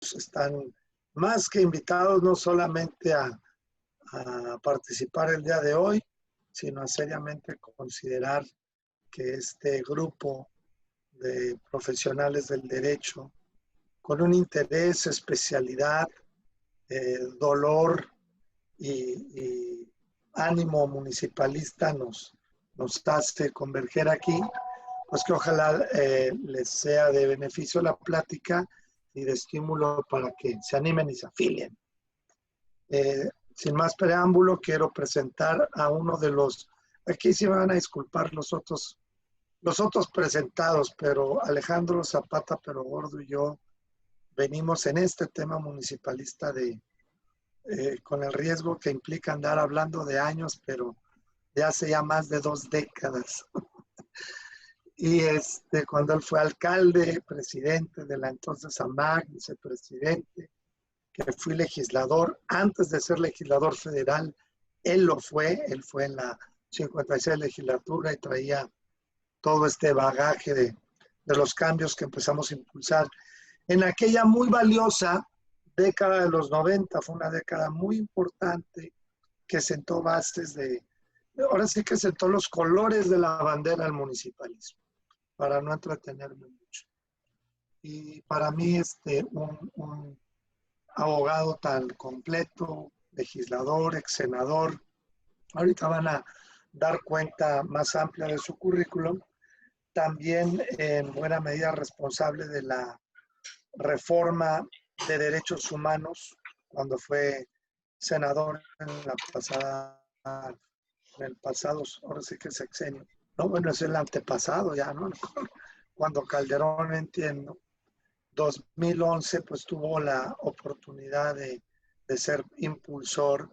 están más que invitados no solamente a participar el día de hoy, sino a seriamente considerar que este grupo de profesionales del derecho, con un interés, especialidad, dolor y ánimo municipalista nos hace converger aquí, pues que ojalá les sea de beneficio la plática y de estímulo para que se animen y se afilien. Sin más preámbulo, quiero presentar a uno de los, aquí se van a disculpar los otros presentados, pero Alejandro Zapata Pero Gordo y yo venimos en este tema municipalista con el riesgo que implica andar hablando de años, pero de hace ya más de 2 décadas. Y cuando él fue alcalde, presidente de la entonces AMAC, vicepresidente, que fui legislador, antes de ser legislador federal, él fue en la 56 legislatura y traía todo este bagaje de los cambios que empezamos a impulsar. En aquella muy valiosa década de los 90, fue una década muy importante que sentó bases ahora sí que sentó los colores de la bandera del municipalismo, para no entretenerme mucho. Y para mí, un abogado tan completo, legislador, ex senador, ahorita van a dar cuenta más amplia de su currículum, también en buena medida responsable de la reforma de derechos humanos cuando fue senador en el pasado, ahora sí que sexenio. No, bueno, es el antepasado ya, ¿no? Cuando Calderón, entiendo, 2011, pues tuvo la oportunidad de ser impulsor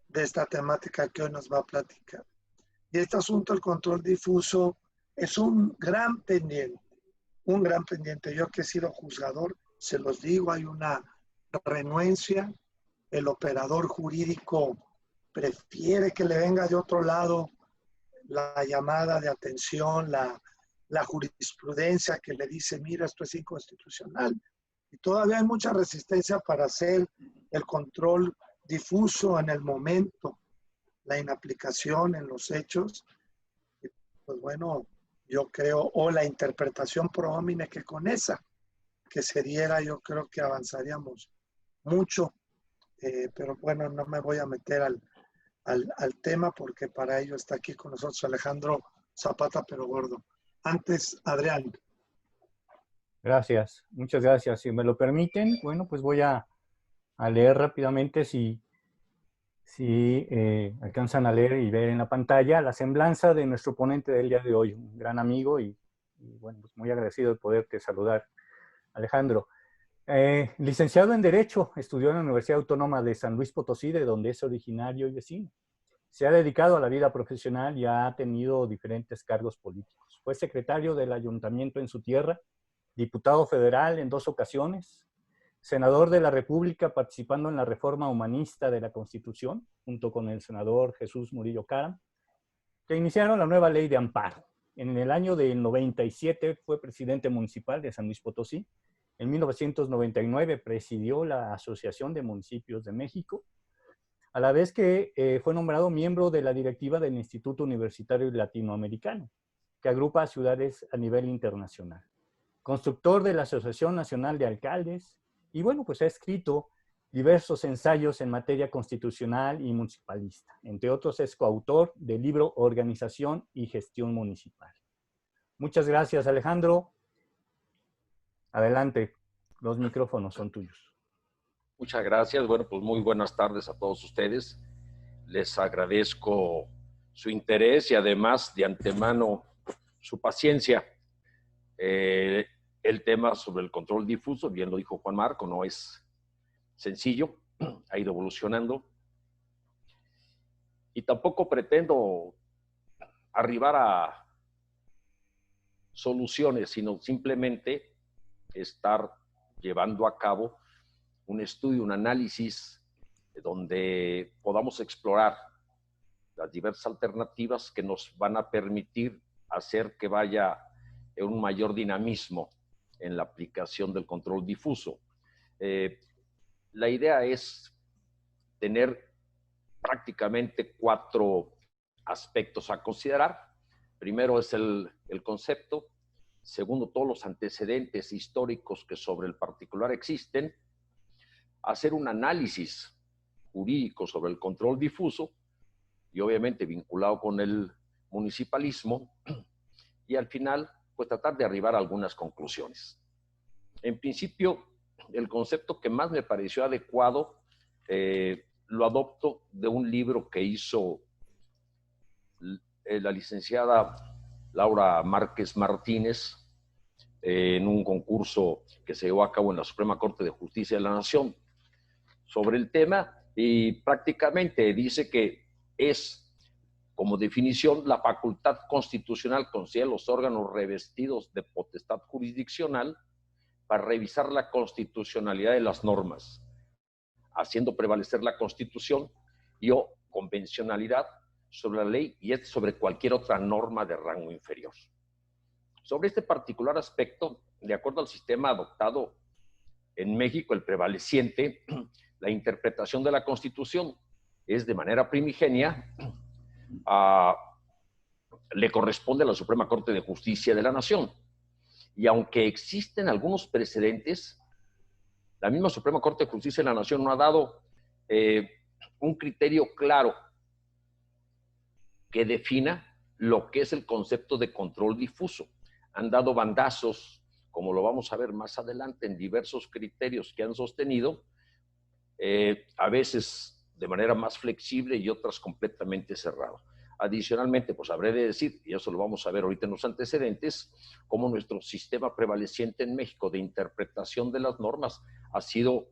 de esta temática que hoy nos va a platicar. Y este asunto del control difuso es un gran pendiente, un gran pendiente. Yo que he sido juzgador, se los digo, hay una renuencia, el operador jurídico prefiere que le venga de otro lado la llamada de atención, la jurisprudencia que le dice, mira, esto es inconstitucional. Y todavía hay mucha resistencia para hacer el control difuso en el momento, la inaplicación en los hechos. Y pues bueno, yo creo, o la interpretación pro homine, que con esa que se diera, yo creo que avanzaríamos mucho. Pero bueno, no me voy a meter al tema porque para ello está aquí con nosotros Alejandro Zapata Pero Gordo. Antes, Adrián. Gracias, muchas gracias. Si me lo permiten, bueno, pues voy a leer rápidamente si alcanzan a leer y ver en la pantalla la semblanza de nuestro ponente del día de hoy, un gran amigo y bueno, pues muy agradecido de poderte saludar, Alejandro. Licenciado en Derecho, estudió en la Universidad Autónoma de San Luis Potosí, de donde es originario y vecino. Se ha dedicado a la vida profesional y ha tenido diferentes cargos políticos. Fue secretario del ayuntamiento en su tierra, diputado federal en 2 ocasiones, senador de la República participando en la reforma humanista de la Constitución, junto con el senador Jesús Murillo Caram, que iniciaron la nueva ley de amparo. En el año del 97 fue presidente municipal de San Luis Potosí. En 1999 presidió la Asociación de Municipios de México, a la vez que fue nombrado miembro de la directiva del Instituto Universitario Latinoamericano, que agrupa a ciudades a nivel internacional. Constructor de la Asociación Nacional de Alcaldes, y bueno, pues ha escrito diversos ensayos en materia constitucional y municipalista. Entre otros, es coautor del libro Organización y Gestión Municipal. Muchas gracias, Alejandro. Adelante, los micrófonos son tuyos. Muchas gracias. Bueno, pues muy buenas tardes a todos ustedes. Les agradezco su interés y además de antemano su paciencia. El tema sobre el control difuso, bien lo dijo Juan Marco, no es sencillo, ha ido evolucionando. Y tampoco pretendo arribar a soluciones, sino simplemente estar llevando a cabo un estudio, un análisis donde podamos explorar las diversas alternativas que nos van a permitir hacer que vaya un mayor dinamismo en la aplicación del control difuso. la idea es tener prácticamente 4 aspectos a considerar. Primero es el concepto. Segundo, todos los antecedentes históricos que sobre el particular existen. Hacer un análisis jurídico sobre el control difuso y obviamente vinculado con el municipalismo. Y al final, pues tratar de arribar a algunas conclusiones. En principio, el concepto que más me pareció adecuado lo adopto de un libro que hizo la licenciada Laura Márquez Martínez en un concurso que se llevó a cabo en la Suprema Corte de Justicia de la Nación sobre el tema, y prácticamente dice que es, como definición, la facultad constitucional concede a los órganos revestidos de potestad jurisdiccional para revisar la constitucionalidad de las normas, haciendo prevalecer la Constitución y o convencionalidad sobre la ley y sobre cualquier otra norma de rango inferior. Sobre este particular aspecto, de acuerdo al sistema adoptado en México, el prevaleciente, la interpretación de la Constitución es de manera primigenia, le corresponde a la Suprema Corte de Justicia de la Nación. Y aunque existen algunos precedentes, la misma Suprema Corte de Justicia de la Nación no ha dado un criterio claro que defina lo que es el concepto de control difuso. Han dado bandazos, como lo vamos a ver más adelante, en diversos criterios que han sostenido, a veces de manera más flexible y otras completamente cerrado. Adicionalmente, pues habré de decir, y eso lo vamos a ver ahorita en los antecedentes, cómo nuestro sistema prevaleciente en México de interpretación de las normas ha sido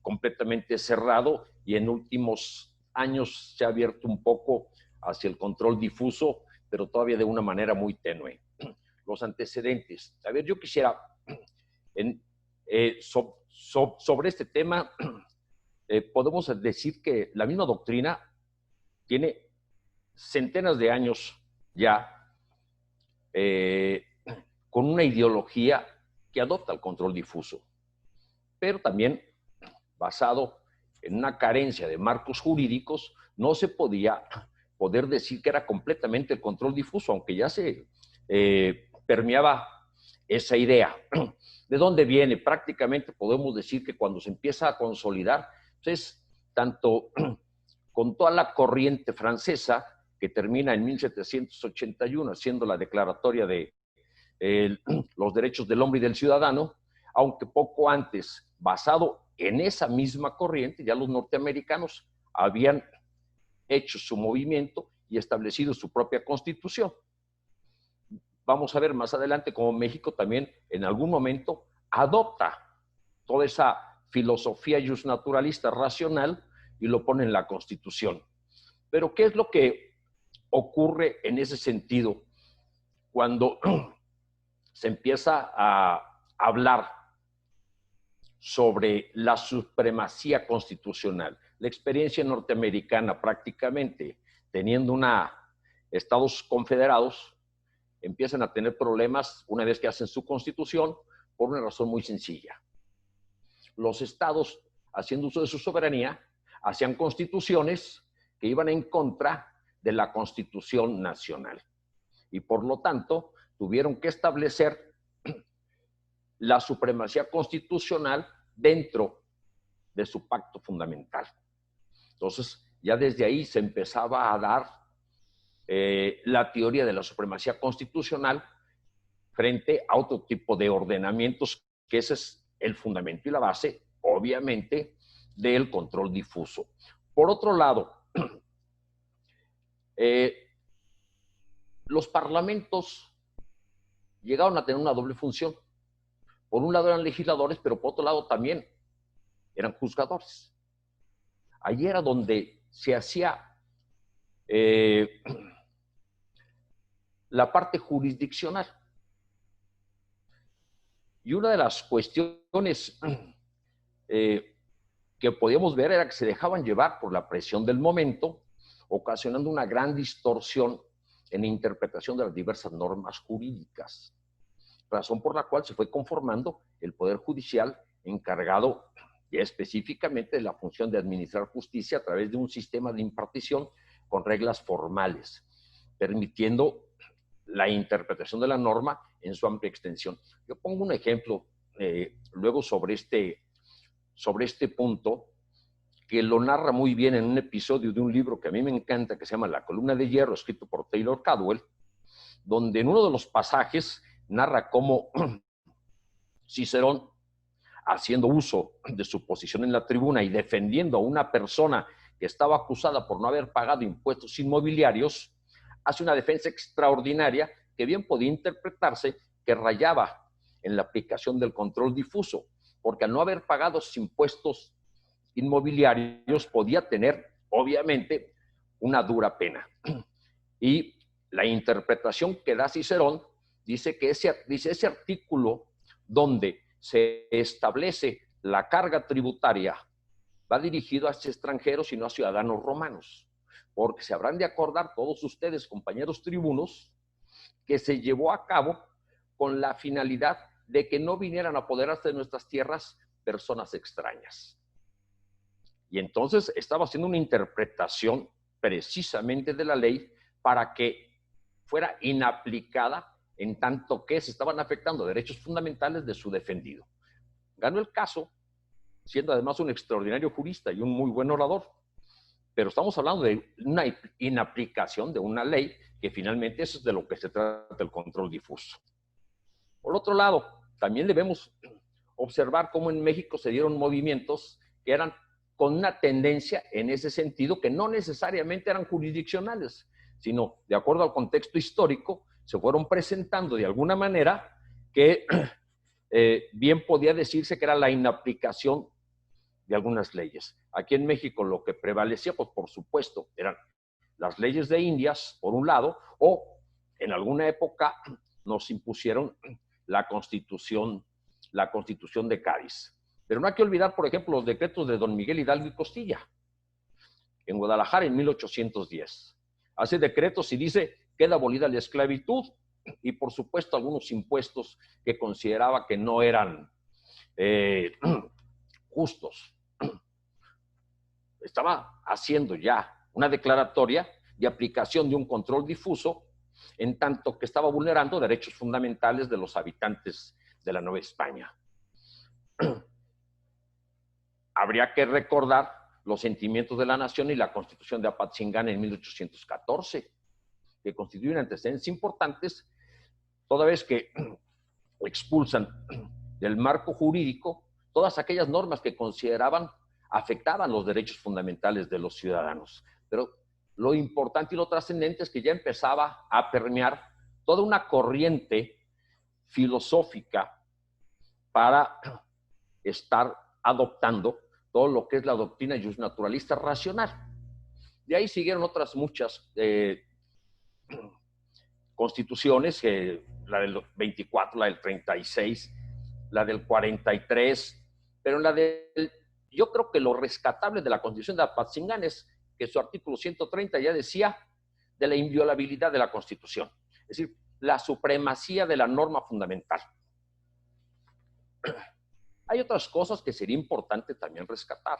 completamente cerrado y en últimos años se ha abierto un poco hacia el control difuso, pero todavía de una manera muy tenue. Los antecedentes. A ver, yo quisiera, sobre este tema, podemos decir que la misma doctrina tiene centenas de años ya con una ideología que adopta el control difuso, pero también basado en una carencia de marcos jurídicos, no se podía poder decir que era completamente el control difuso, aunque ya se permeaba esa idea. ¿De dónde viene? Prácticamente podemos decir que cuando se empieza a consolidar, pues, tanto con toda la corriente francesa, que termina en 1781, siendo la declaratoria de los derechos del hombre y del ciudadano, aunque poco antes, basado en esa misma corriente, ya los norteamericanos habían hecho su movimiento y establecido su propia constitución. Vamos a ver más adelante cómo México también en algún momento adopta toda esa filosofía justnaturalista racional y lo pone en la Constitución. Pero ¿qué es lo que ocurre en ese sentido cuando se empieza a hablar sobre la supremacía constitucional? La experiencia norteamericana, prácticamente teniendo estados confederados, empiezan a tener problemas una vez que hacen su constitución por una razón muy sencilla. Los estados, haciendo uso de su soberanía, hacían constituciones que iban en contra de la Constitución nacional. Y por lo tanto, tuvieron que establecer la supremacía constitucional dentro de su pacto fundamental. Entonces, ya desde ahí se empezaba a dar la teoría de la supremacía constitucional frente a otro tipo de ordenamientos, que ese es el fundamento y la base, obviamente, del control difuso. Por otro lado, los parlamentos llegaron a tener una doble función. Por un lado eran legisladores, pero por otro lado también eran juzgadores. Allí era donde se hacía la parte jurisdiccional. Y una de las cuestiones que podíamos ver era que se dejaban llevar por la presión del momento, ocasionando una gran distorsión en la interpretación de las diversas normas jurídicas, razón por la cual se fue conformando el Poder Judicial encargado ya específicamente de la función de administrar justicia a través de un sistema de impartición con reglas formales, permitiendo la interpretación de la norma en su amplia extensión. Yo pongo un ejemplo luego sobre este punto, que lo narra muy bien en un episodio de un libro que a mí me encanta, que se llama La columna de hierro, escrito por Taylor Cadwell, donde en uno de los pasajes narra cómo Cicerón, haciendo uso de su posición en la tribuna y defendiendo a una persona que estaba acusada por no haber pagado impuestos inmobiliarios, hace una defensa extraordinaria que bien podía interpretarse que rayaba en la aplicación del control difuso, porque al no haber pagado sus impuestos inmobiliarios podía tener, obviamente, una dura pena. Y la interpretación que da Cicerón dice que ese artículo donde se establece la carga tributaria va dirigido a extranjeros y no a ciudadanos romanos, porque se habrán de acordar todos ustedes, compañeros tribunos, que se llevó a cabo con la finalidad de que no vinieran a apoderarse de nuestras tierras personas extrañas. Y entonces estaba haciendo una interpretación precisamente de la ley para que fuera inaplicada en tanto que se estaban afectando derechos fundamentales de su defendido. Ganó el caso, siendo además un extraordinario jurista y un muy buen orador. Pero estamos hablando de una inaplicación de una ley que finalmente eso es de lo que se trata el control difuso. Por otro lado, también debemos observar cómo en México se dieron movimientos que eran con una tendencia en ese sentido, que no necesariamente eran jurisdiccionales, sino de acuerdo al contexto histórico, se fueron presentando de alguna manera que bien podía decirse que era la inaplicación de algunas leyes. Aquí en México lo que prevalecía, pues por supuesto, eran las leyes de Indias, por un lado, o en alguna época nos impusieron la Constitución de Cádiz. Pero no hay que olvidar, por ejemplo, los decretos de don Miguel Hidalgo y Costilla, en Guadalajara en 1810. Hace decretos y dice, queda abolida la esclavitud, y por supuesto algunos impuestos que consideraba que no eran justos. Estaba haciendo ya una declaratoria de aplicación de un control difuso, en tanto que estaba vulnerando derechos fundamentales de los habitantes de la Nueva España. Habría que recordar los sentimientos de la nación y la Constitución de Apatzingán en 1814, que constituyen antecedentes importantes, toda vez que expulsan del marco jurídico todas aquellas normas que consideraban afectaban los derechos fundamentales de los ciudadanos. Pero lo importante y lo trascendente es que ya empezaba a permear toda una corriente filosófica para estar adoptando todo lo que es la doctrina justnaturalista racional. De ahí siguieron otras muchas constituciones, la del 24, la del 36, la del 43, pero yo creo que lo rescatable de la Constitución de Apatzingán es que su artículo 130 ya decía de la inviolabilidad de la Constitución, es decir, la supremacía de la norma fundamental. Hay otras cosas que sería importante también rescatar.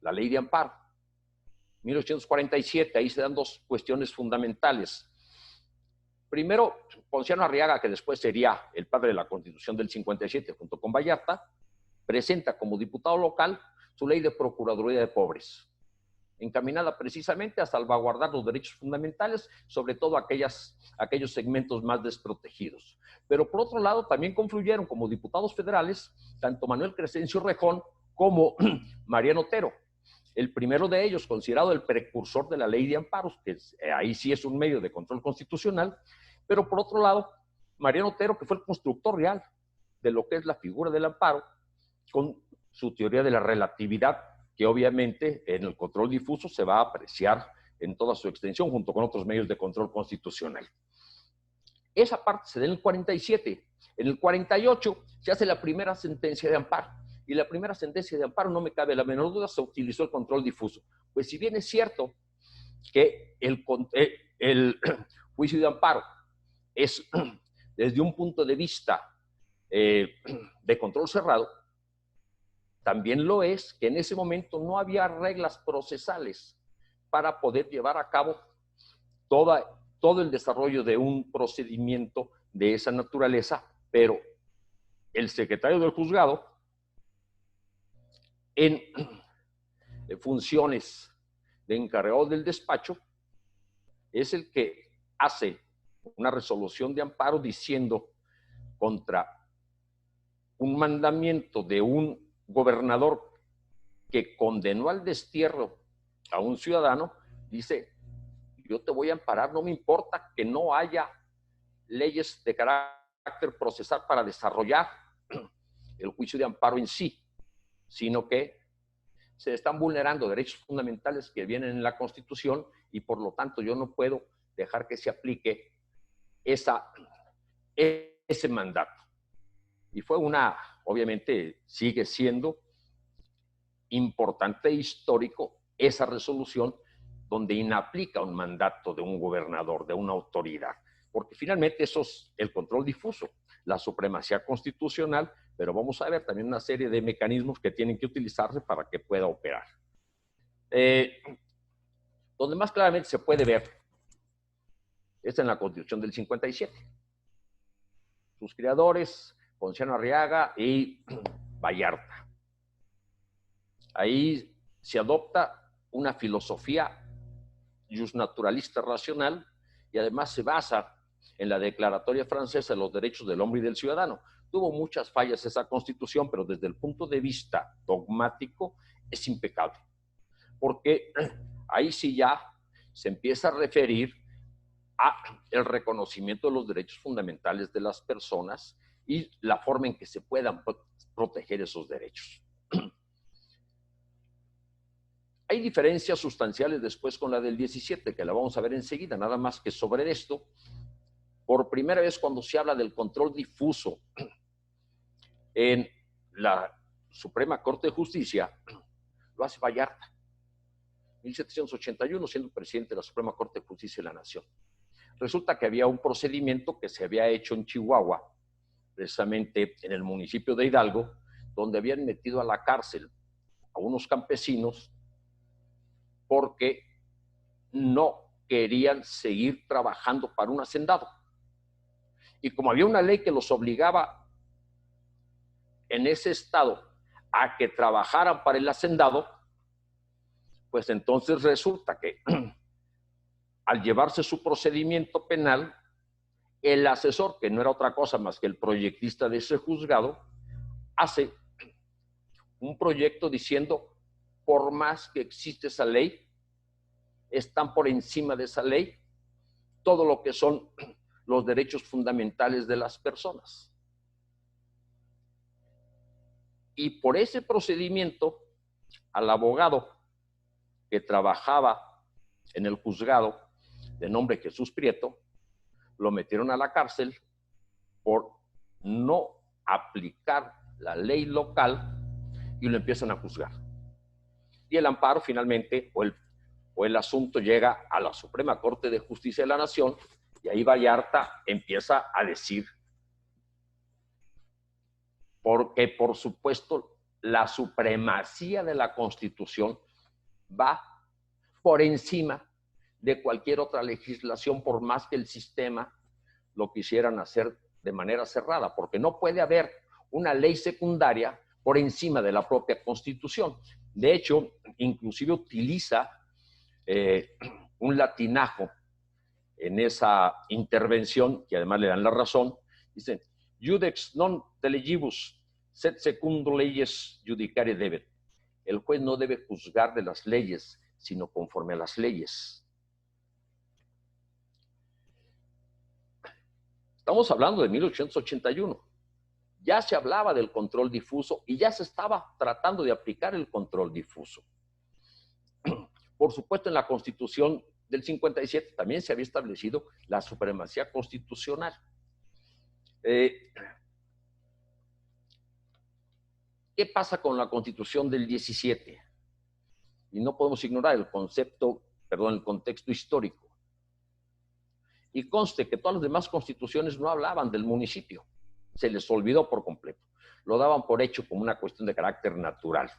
La ley de amparo, 1847, ahí se dan dos cuestiones fundamentales. Primero, Ponciano Arriaga, que después sería el padre de la Constitución del 57, junto con Vallarta, presenta como diputado local su ley de Procuraduría de Pobres, encaminada precisamente a salvaguardar los derechos fundamentales, sobre todo aquellos segmentos más desprotegidos. Pero por otro lado, también confluyeron como diputados federales tanto Manuel Crescencio Rejón como Mariano Otero. El primero de ellos, considerado el precursor de la ley de amparos, que ahí sí es un medio de control constitucional, pero por otro lado, Mariano Otero, que fue el constructor real de lo que es la figura del amparo, con su teoría de la relatividad, que obviamente en el control difuso se va a apreciar en toda su extensión, junto con otros medios de control constitucional. Esa parte se da en el 47. En el 48 se hace la primera sentencia de amparo. Y la primera sentencia de amparo, no me cabe la menor duda, se utilizó el control difuso. Pues si bien es cierto que el juicio de amparo es desde un punto de vista de control cerrado, también lo es que en ese momento no había reglas procesales para poder llevar a cabo todo el desarrollo de un procedimiento de esa naturaleza, pero el secretario del juzgado, en funciones de encargado del despacho, es el que hace una resolución de amparo diciendo contra un mandamiento de un gobernador que condenó al destierro a un ciudadano, dice, yo te voy a amparar, no me importa que no haya leyes de carácter procesal para desarrollar el juicio de amparo en sí, sino que se están vulnerando derechos fundamentales que vienen en la Constitución y por lo tanto yo no puedo dejar que se aplique ese mandato. Y fue obviamente sigue siendo importante e histórico esa resolución donde inaplica un mandato de un gobernador, de una autoridad, porque finalmente eso es el control difuso, la supremacía constitucional, pero vamos a ver también una serie de mecanismos que tienen que utilizarse para que pueda operar. Donde más claramente se puede ver es en la Constitución del 57. Sus creadores, Ponciano Arriaga y Vallarta. Ahí se adopta una filosofía justnaturalista racional y además se basa en la Declaratoria Francesa de los Derechos del Hombre y del Ciudadano. Tuvo muchas fallas esa Constitución, pero desde el punto de vista dogmático es impecable, porque ahí sí ya se empieza a referir a el reconocimiento de los derechos fundamentales de las personas y la forma en que se puedan proteger esos derechos. Hay diferencias sustanciales después con la del 17, que la vamos a ver enseguida, nada más que sobre esto, por primera vez cuando se habla del control difuso en la Suprema Corte de Justicia, lo hace Vallarta, 1781, siendo presidente de la Suprema Corte de Justicia de la Nación. Resulta que había un procedimiento que se había hecho en Chihuahua, precisamente en el municipio de Hidalgo, donde habían metido a la cárcel a unos campesinos porque no querían seguir trabajando para un hacendado. Y como había una ley que los obligaba en ese estado a que trabajaran para el hacendado, pues entonces resulta que al llevarse su procedimiento penal, el asesor, que no era otra cosa más que el proyectista de ese juzgado, hace un proyecto diciendo, por más que existe esa ley, están por encima de esa ley todo lo que son los derechos fundamentales de las personas. Y por ese procedimiento, al abogado que trabajaba en el juzgado, de nombre Jesús Prieto, lo metieron a la cárcel por no aplicar la ley local y lo empiezan a juzgar. Y el amparo finalmente, o el asunto llega a la Suprema Corte de Justicia de la Nación y ahí Vallarta empieza a decir, porque por supuesto la supremacía de la Constitución va por encima de cualquier otra legislación, por más que el sistema lo quisieran hacer de manera cerrada, porque no puede haber una ley secundaria por encima de la propia Constitución. De hecho, inclusive utiliza un latinajo en esa intervención, que además le dan la razón, dice, Judex non de legibus, sed secundo leyes judicare debet. El juez no debe juzgar de las leyes, sino conforme a las leyes. Estamos hablando de 1881. Ya se hablaba del control difuso y ya se estaba tratando de aplicar el control difuso. Por supuesto, en la Constitución del 57 también se había establecido la supremacía constitucional. ¿Qué pasa con la Constitución del 17? Y no podemos ignorar el contexto histórico. Y conste que todas las demás constituciones no hablaban del municipio. Se les olvidó por completo. lo daban por hecho como una cuestión de carácter natural,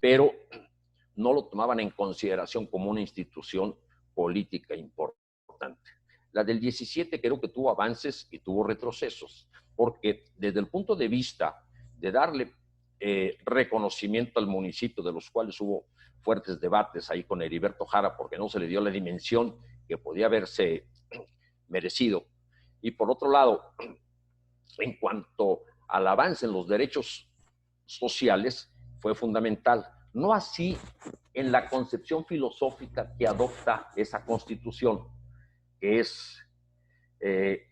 pero no lo tomaban en consideración como una institución política importante. La del 17 creo que tuvo avances y tuvo retrocesos, porque desde el punto de vista de darle reconocimiento al municipio, de los cuales hubo fuertes debates ahí con Heriberto Jara, porque no se le dio la dimensión que podía haberse merecido. Y por otro lado, en cuanto al avance en los derechos sociales, fue fundamental. No así en la concepción filosófica que adopta esa Constitución, que es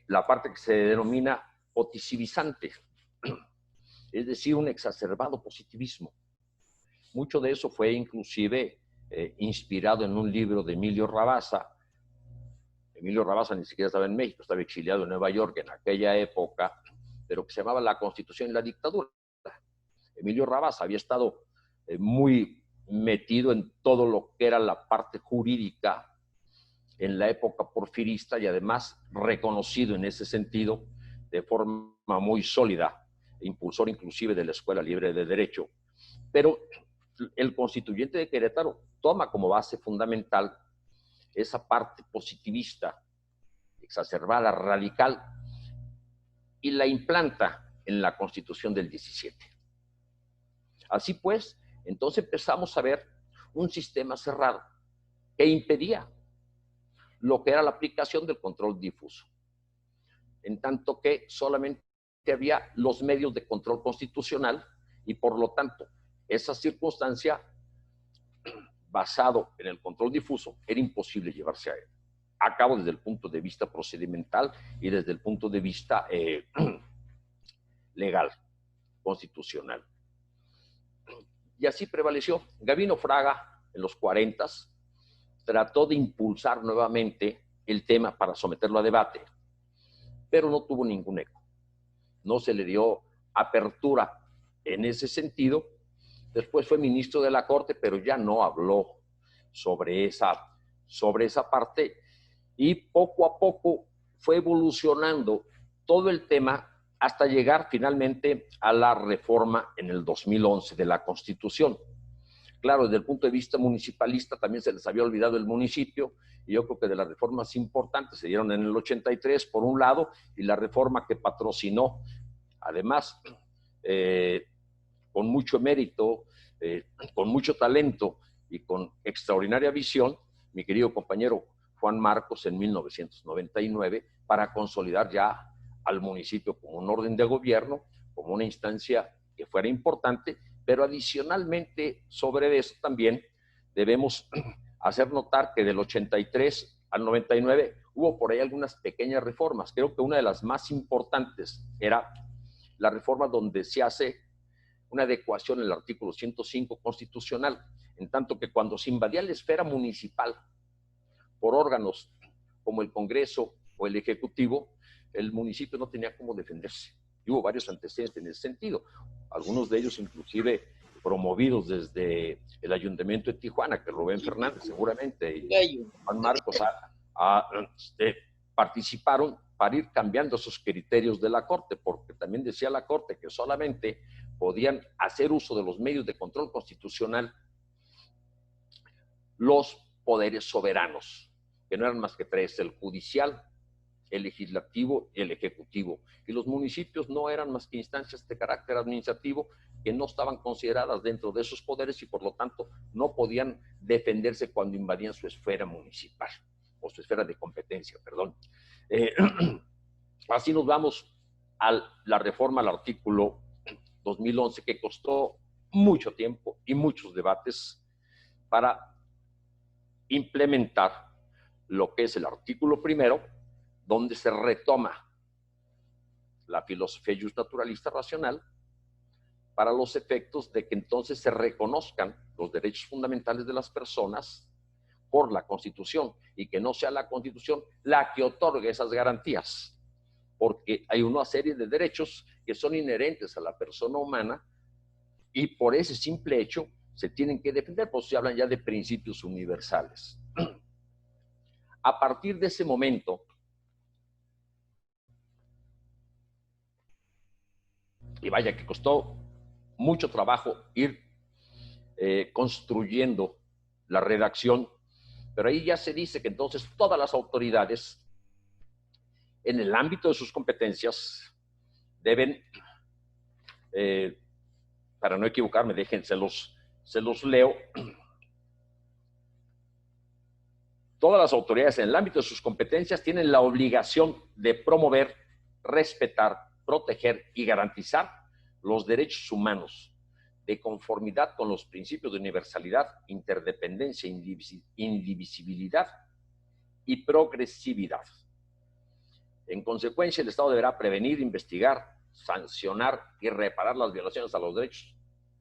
la parte que se denomina positivizante, es decir, un exacerbado positivismo. Mucho de eso fue inclusive inspirado en un libro de Emilio Rabasa. Emilio Rabasa ni siquiera estaba en México, estaba exiliado en Nueva York en aquella época, pero que se llamaba La Constitución y la Dictadura. Emilio Rabasa había estado muy metido en todo lo que era la parte jurídica en la época porfirista y además reconocido en ese sentido de forma muy sólida, impulsor inclusive de la Escuela Libre de Derecho. Pero el constituyente de Querétaro toma como base fundamental esa parte positivista, exacerbada, radical, y la implanta en la Constitución del 17. Así pues, entonces empezamos a ver un sistema cerrado que impedía lo que era la aplicación del control difuso, en tanto que solamente había los medios de control constitucional y por lo tanto esa circunstancia basado en el control difuso era imposible llevarse a cabo desde el punto de vista procedimental y desde el punto de vista legal, constitucional. Y así prevaleció. Gabino Fraga, en los 40s, trató de impulsar nuevamente el tema para someterlo a debate, pero no tuvo ningún eco. No se le dio apertura en ese sentido. Después fue ministro de la Corte, pero ya no habló sobre esa parte, y poco a poco fue evolucionando todo el tema hasta llegar finalmente a la reforma en el 2011 de la Constitución. Claro, desde el punto de vista municipalista también se les había olvidado el municipio, y yo creo que de las reformas importantes se dieron en el 83, por un lado, y la reforma que patrocinó, además, con mucho mérito, con mucho talento y con extraordinaria visión, mi querido compañero Juan Marcos en 1999, para consolidar ya al municipio como un orden de gobierno, como una instancia que fuera importante, pero adicionalmente sobre eso también debemos hacer notar que del 83 al 99 hubo por ahí algunas pequeñas reformas. Creo que una de las más importantes era la reforma donde se hace una adecuación en el artículo 105 constitucional, en tanto que cuando se invadía la esfera municipal por órganos como el Congreso o el Ejecutivo, el municipio no tenía cómo defenderse. Y hubo varios antecedentes en ese sentido, algunos de ellos inclusive promovidos desde el Ayuntamiento de Tijuana, que Rubén Fernández seguramente y Juan Marcos participaron para ir cambiando esos criterios de la Corte, porque también decía la Corte que solamente podían hacer uso de los medios de control constitucional los poderes soberanos, que no eran más que tres: el judicial, el legislativo y el ejecutivo. Y los municipios no eran más que instancias de carácter administrativo que no estaban consideradas dentro de esos poderes y por lo tanto no podían defenderse cuando invadían su esfera municipal, o su esfera de competencia, perdón. Así nos vamos a la reforma al artículo 2011, que costó mucho tiempo y muchos debates para implementar lo que es el artículo primero, donde se retoma la filosofía justnaturalista racional para los efectos de que entonces se reconozcan los derechos fundamentales de las personas por la Constitución y que no sea la Constitución la que otorgue esas garantías, porque hay una serie de derechos que son inherentes a la persona humana y por ese simple hecho se tienen que defender, pues se hablan ya de principios universales. A partir de ese momento, Y vaya que costó mucho trabajo ir construyendo la redacción, pero ahí ya se dice que entonces todas las autoridades, en el ámbito de sus competencias, deben, para no equivocarme, se los leo. Todas las autoridades en el ámbito de sus competencias tienen la obligación de promover, respetar, proteger y garantizar los derechos humanos de conformidad con los principios de universalidad, interdependencia, indivisibilidad y progresividad. En consecuencia, el Estado deberá prevenir, investigar, sancionar y reparar las violaciones a los derechos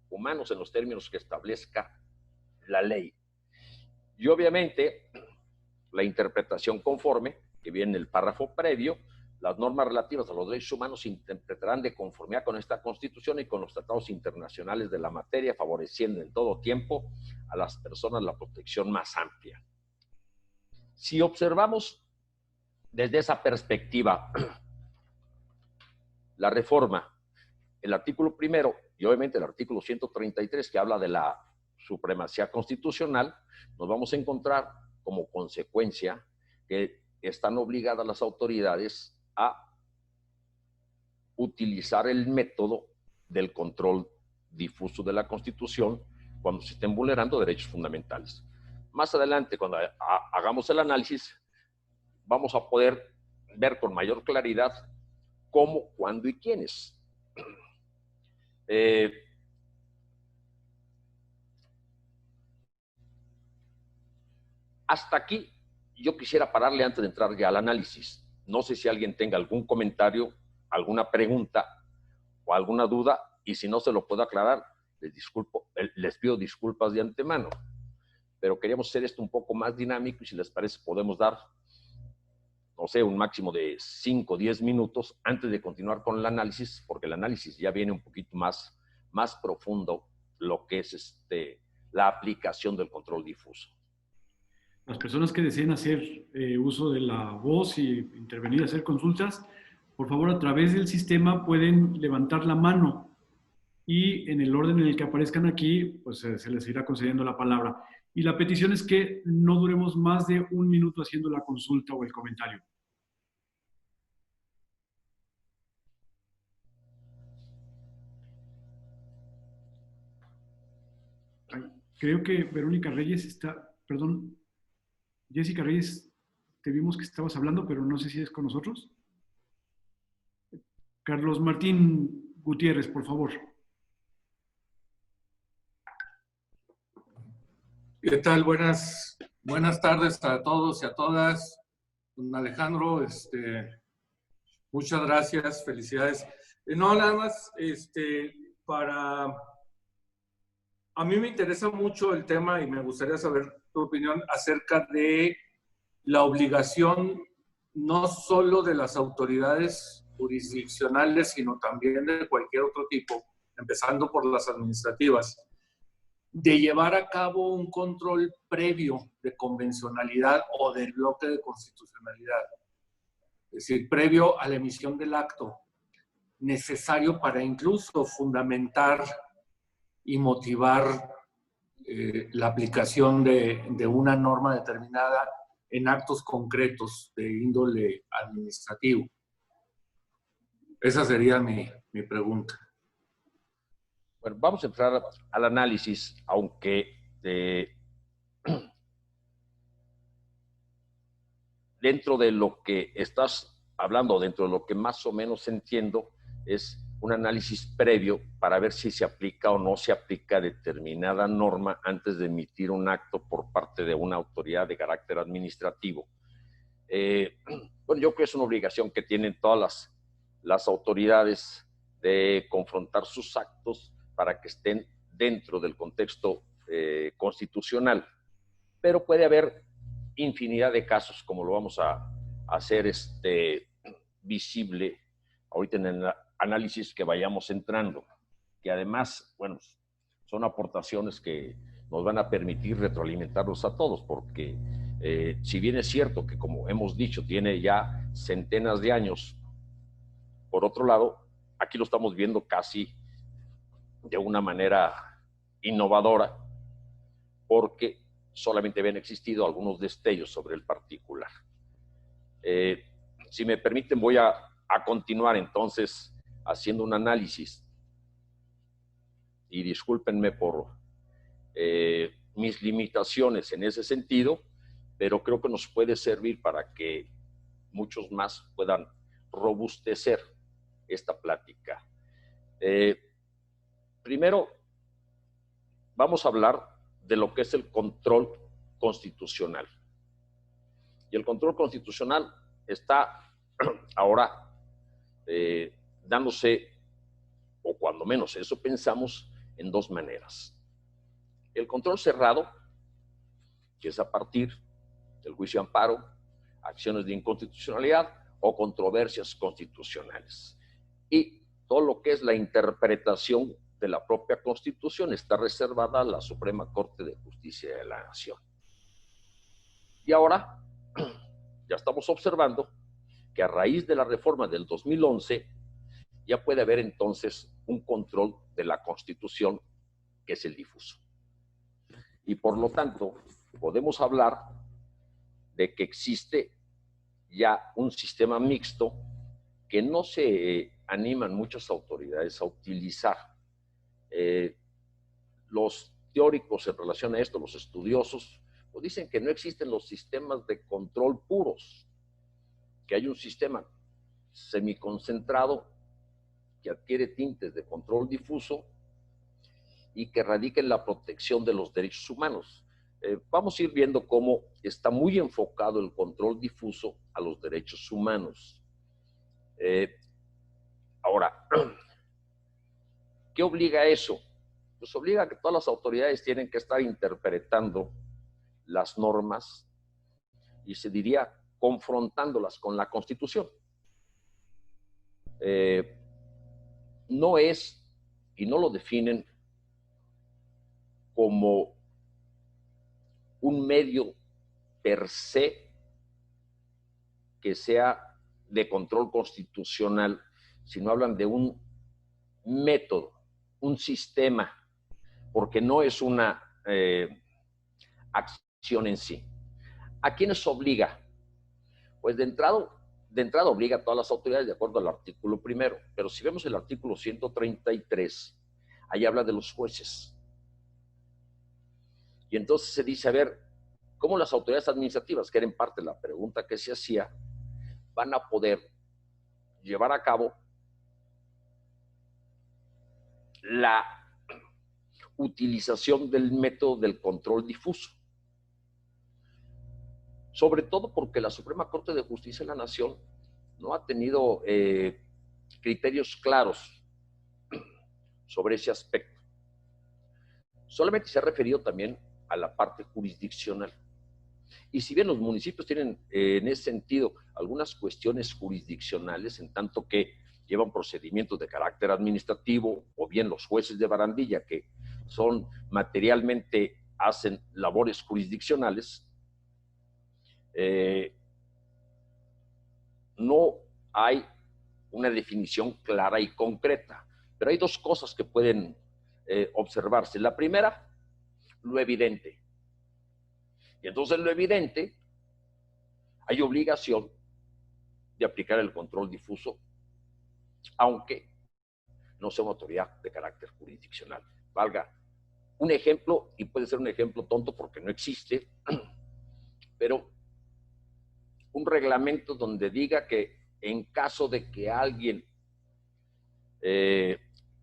humanos en los términos que establezca la ley. Y obviamente, la interpretación conforme, que viene en el párrafo previo, las normas relativas a los derechos humanos se interpretarán de conformidad con esta Constitución y con los tratados internacionales de la materia, favoreciendo en todo tiempo a las personas la protección más amplia. Si observamos desde esa perspectiva la reforma, el artículo primero y obviamente el artículo 133, que habla de la supremacía constitucional, nos vamos a encontrar como consecuencia que están obligadas las autoridades a utilizar el método del control difuso de la Constitución cuando se estén vulnerando derechos fundamentales. Más adelante, cuando hagamos el análisis, vamos a poder ver con mayor claridad cómo, cuándo y quiénes. Hasta aquí yo quisiera pararle antes de entrar ya al análisis. No sé si alguien tenga algún comentario, alguna pregunta o alguna duda, y si no se lo puedo aclarar, les pido disculpas de antemano. Pero queríamos hacer esto un poco más dinámico y si les parece podemos dar, no sé, un máximo de 5 o 10 minutos antes de continuar con el análisis, porque el análisis ya viene un poquito más profundo, lo que es la aplicación del control difuso. Las personas que deseen hacer uso de la voz y intervenir, hacer consultas, por favor, a través del sistema pueden levantar la mano y en el orden en el que aparezcan aquí, pues se les irá concediendo la palabra. Y la petición es que no duremos más de 1 minuto haciendo la consulta o el comentario. Creo que Verónica Reyes está, perdón, Jessica Reyes, te vimos que estabas hablando, pero no sé si es con nosotros. Carlos Martín Gutiérrez, por favor. ¿Qué tal? Buenas tardes a todos y a todas. Don Alejandro, muchas gracias, felicidades. No, nada más, a mí me interesa mucho el tema y me gustaría saber tu opinión acerca de la obligación no solo de las autoridades jurisdiccionales, sino también de cualquier otro tipo, empezando por las administrativas, de llevar a cabo un control previo de convencionalidad o del bloque de constitucionalidad. Es decir, previo a la emisión del acto, necesario para incluso fundamentar y motivar la aplicación de una norma determinada en actos concretos de índole administrativo. Esa sería mi pregunta. Bueno, vamos a entrar al análisis, aunque dentro de lo que estás hablando, dentro de lo que más o menos entiendo, es un análisis previo para ver si se aplica o no se aplica determinada norma antes de emitir un acto por parte de una autoridad de carácter administrativo. Bueno, yo creo que es una obligación que tienen todas las autoridades de confrontar sus actos para que estén dentro del contexto constitucional. Pero puede haber infinidad de casos, como lo vamos a hacer visible ahorita en el análisis que vayamos entrando, que además, bueno, son aportaciones que nos van a permitir retroalimentarlos a todos, porque si bien es cierto que, como hemos dicho, tiene ya centenas de años, por otro lado, aquí lo estamos viendo casi de una manera innovadora, porque solamente habían existido algunos destellos sobre el particular. Si me permiten, voy a continuar entonces haciendo un análisis. Y discúlpenme por mis limitaciones en ese sentido, pero creo que nos puede servir para que muchos más puedan robustecer esta plática. Primero, vamos a hablar de lo que es el control constitucional. Y el control constitucional está ahora dándose, o cuando menos eso pensamos, en dos maneras. El control cerrado, que es a partir del juicio de amparo, acciones de inconstitucionalidad o controversias constitucionales. Y todo lo que es la interpretación de la propia Constitución está reservada a la Suprema Corte de Justicia de la Nación. Y ahora ya estamos observando que a raíz de la reforma del 2011 ya puede haber entonces un control de la Constitución, que es el difuso. Y por lo tanto, podemos hablar de que existe ya un sistema mixto que no se animan muchas autoridades a utilizar. Los teóricos en relación a esto, los estudiosos, pues dicen que no existen los sistemas de control puros, que hay un sistema semiconcentrado que adquiere tintes de control difuso y que radica en la protección de los derechos humanos. Vamos a ir viendo cómo está muy enfocado el control difuso a los derechos humanos. Ahora, ¿qué obliga a eso? Pues obliga a que todas las autoridades tienen que estar interpretando las normas y se diría confrontándolas con la Constitución. No es, y no lo definen como un medio per se que sea de control constitucional, sino hablan de un método, un sistema, porque no es una acción en sí. ¿A quiénes obliga? Pues de entrada obliga a todas las autoridades de acuerdo al artículo primero, pero si vemos el artículo 133, ahí habla de los jueces. Y entonces se dice, a ver, ¿cómo las autoridades administrativas, que era en parte la pregunta que se hacía, van a poder llevar a cabo la utilización del método del control difuso? Sobre todo porque la Suprema Corte de Justicia de la Nación no ha tenido criterios claros sobre ese aspecto. Solamente se ha referido también a la parte jurisdiccional. Y si bien los municipios tienen en ese sentido algunas cuestiones jurisdiccionales, en tanto que llevan procedimientos de carácter administrativo, o bien los jueces de barandilla que son materialmente, hacen labores jurisdiccionales, no hay una definición clara y concreta. Pero hay dos cosas que pueden observarse. La primera, lo evidente. Y entonces lo evidente, hay obligación de aplicar el control difuso, aunque no sea una autoridad de carácter jurisdiccional. Valga un ejemplo, y puede ser un ejemplo tonto porque no existe, pero un reglamento donde diga que en caso de que alguien